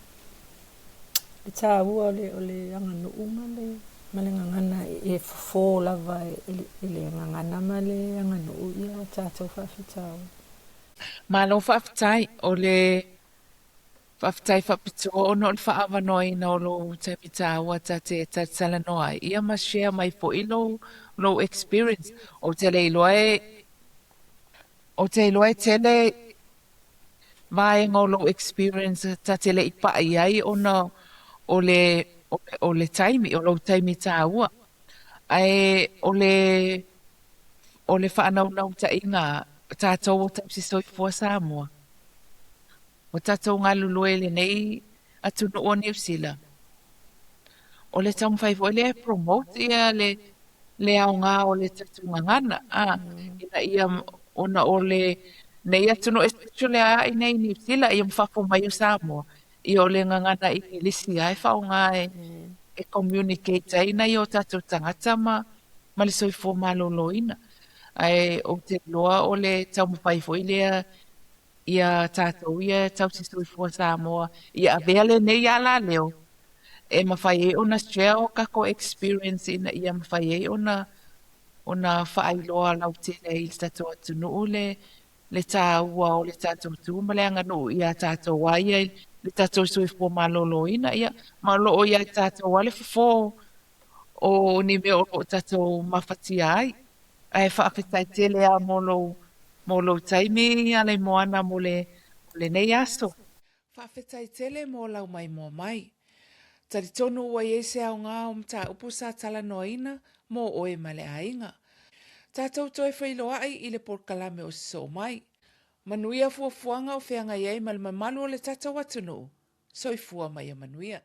le tāua o le anga nuu male ngangana e fo lava le ngangana male anga nuu ia tātou whawhitau malo whawhitai o le whawhitai whapito ono le whaawanoi na o lo te pitaua te tala noa ia ma share mai fo ilo lo experience o te leiloe tele vai ngolo experience ta tele ipa ai ona o le taimi o lo taimi taua ai o le o le whaanau ta inga tātou o tausi soifua Samoa. O tātou ngā lulue le nei atunu o New Zealand. O le tamu whaifo le promote ia le au ngā o le tatu ngangana. Ina ia ona o le nei atunu especially a nei New Zealand ia mwhafo mai o Samoa. Ia o le ngangana i lisi ai whao ngā e communicate ai na i o tātou tangata ma le soifo malolo ina. Ai o te loa o le tamu whaifo i lea ia tātou ia tau si soifo Samoa. Ia avea le nei ala leo. E mawhai e ona share o kako experience ina ia mawhai e ona whaailoa lau tēne i tātou atu nuu le tā ua o le tātou tū ma le anga nuu ia tātou waia le tātou sui fo malolo ina ia malolo ia tātou wale fo o ni me o tātou mawhati ai ai whaafetai tele a molo taimi a le moana mo le nei aso. Whaafetai tele mo lau mai mo mai. Tari tonu ua i se au ngā o mta upu sa tala noina mō oe male ainga. Tātou toi whailoa ai i le porkalame o so mai. Manuia fuafuanga o whianga iei malmamalu o le tātou atunu. Soi fua mai a manuia.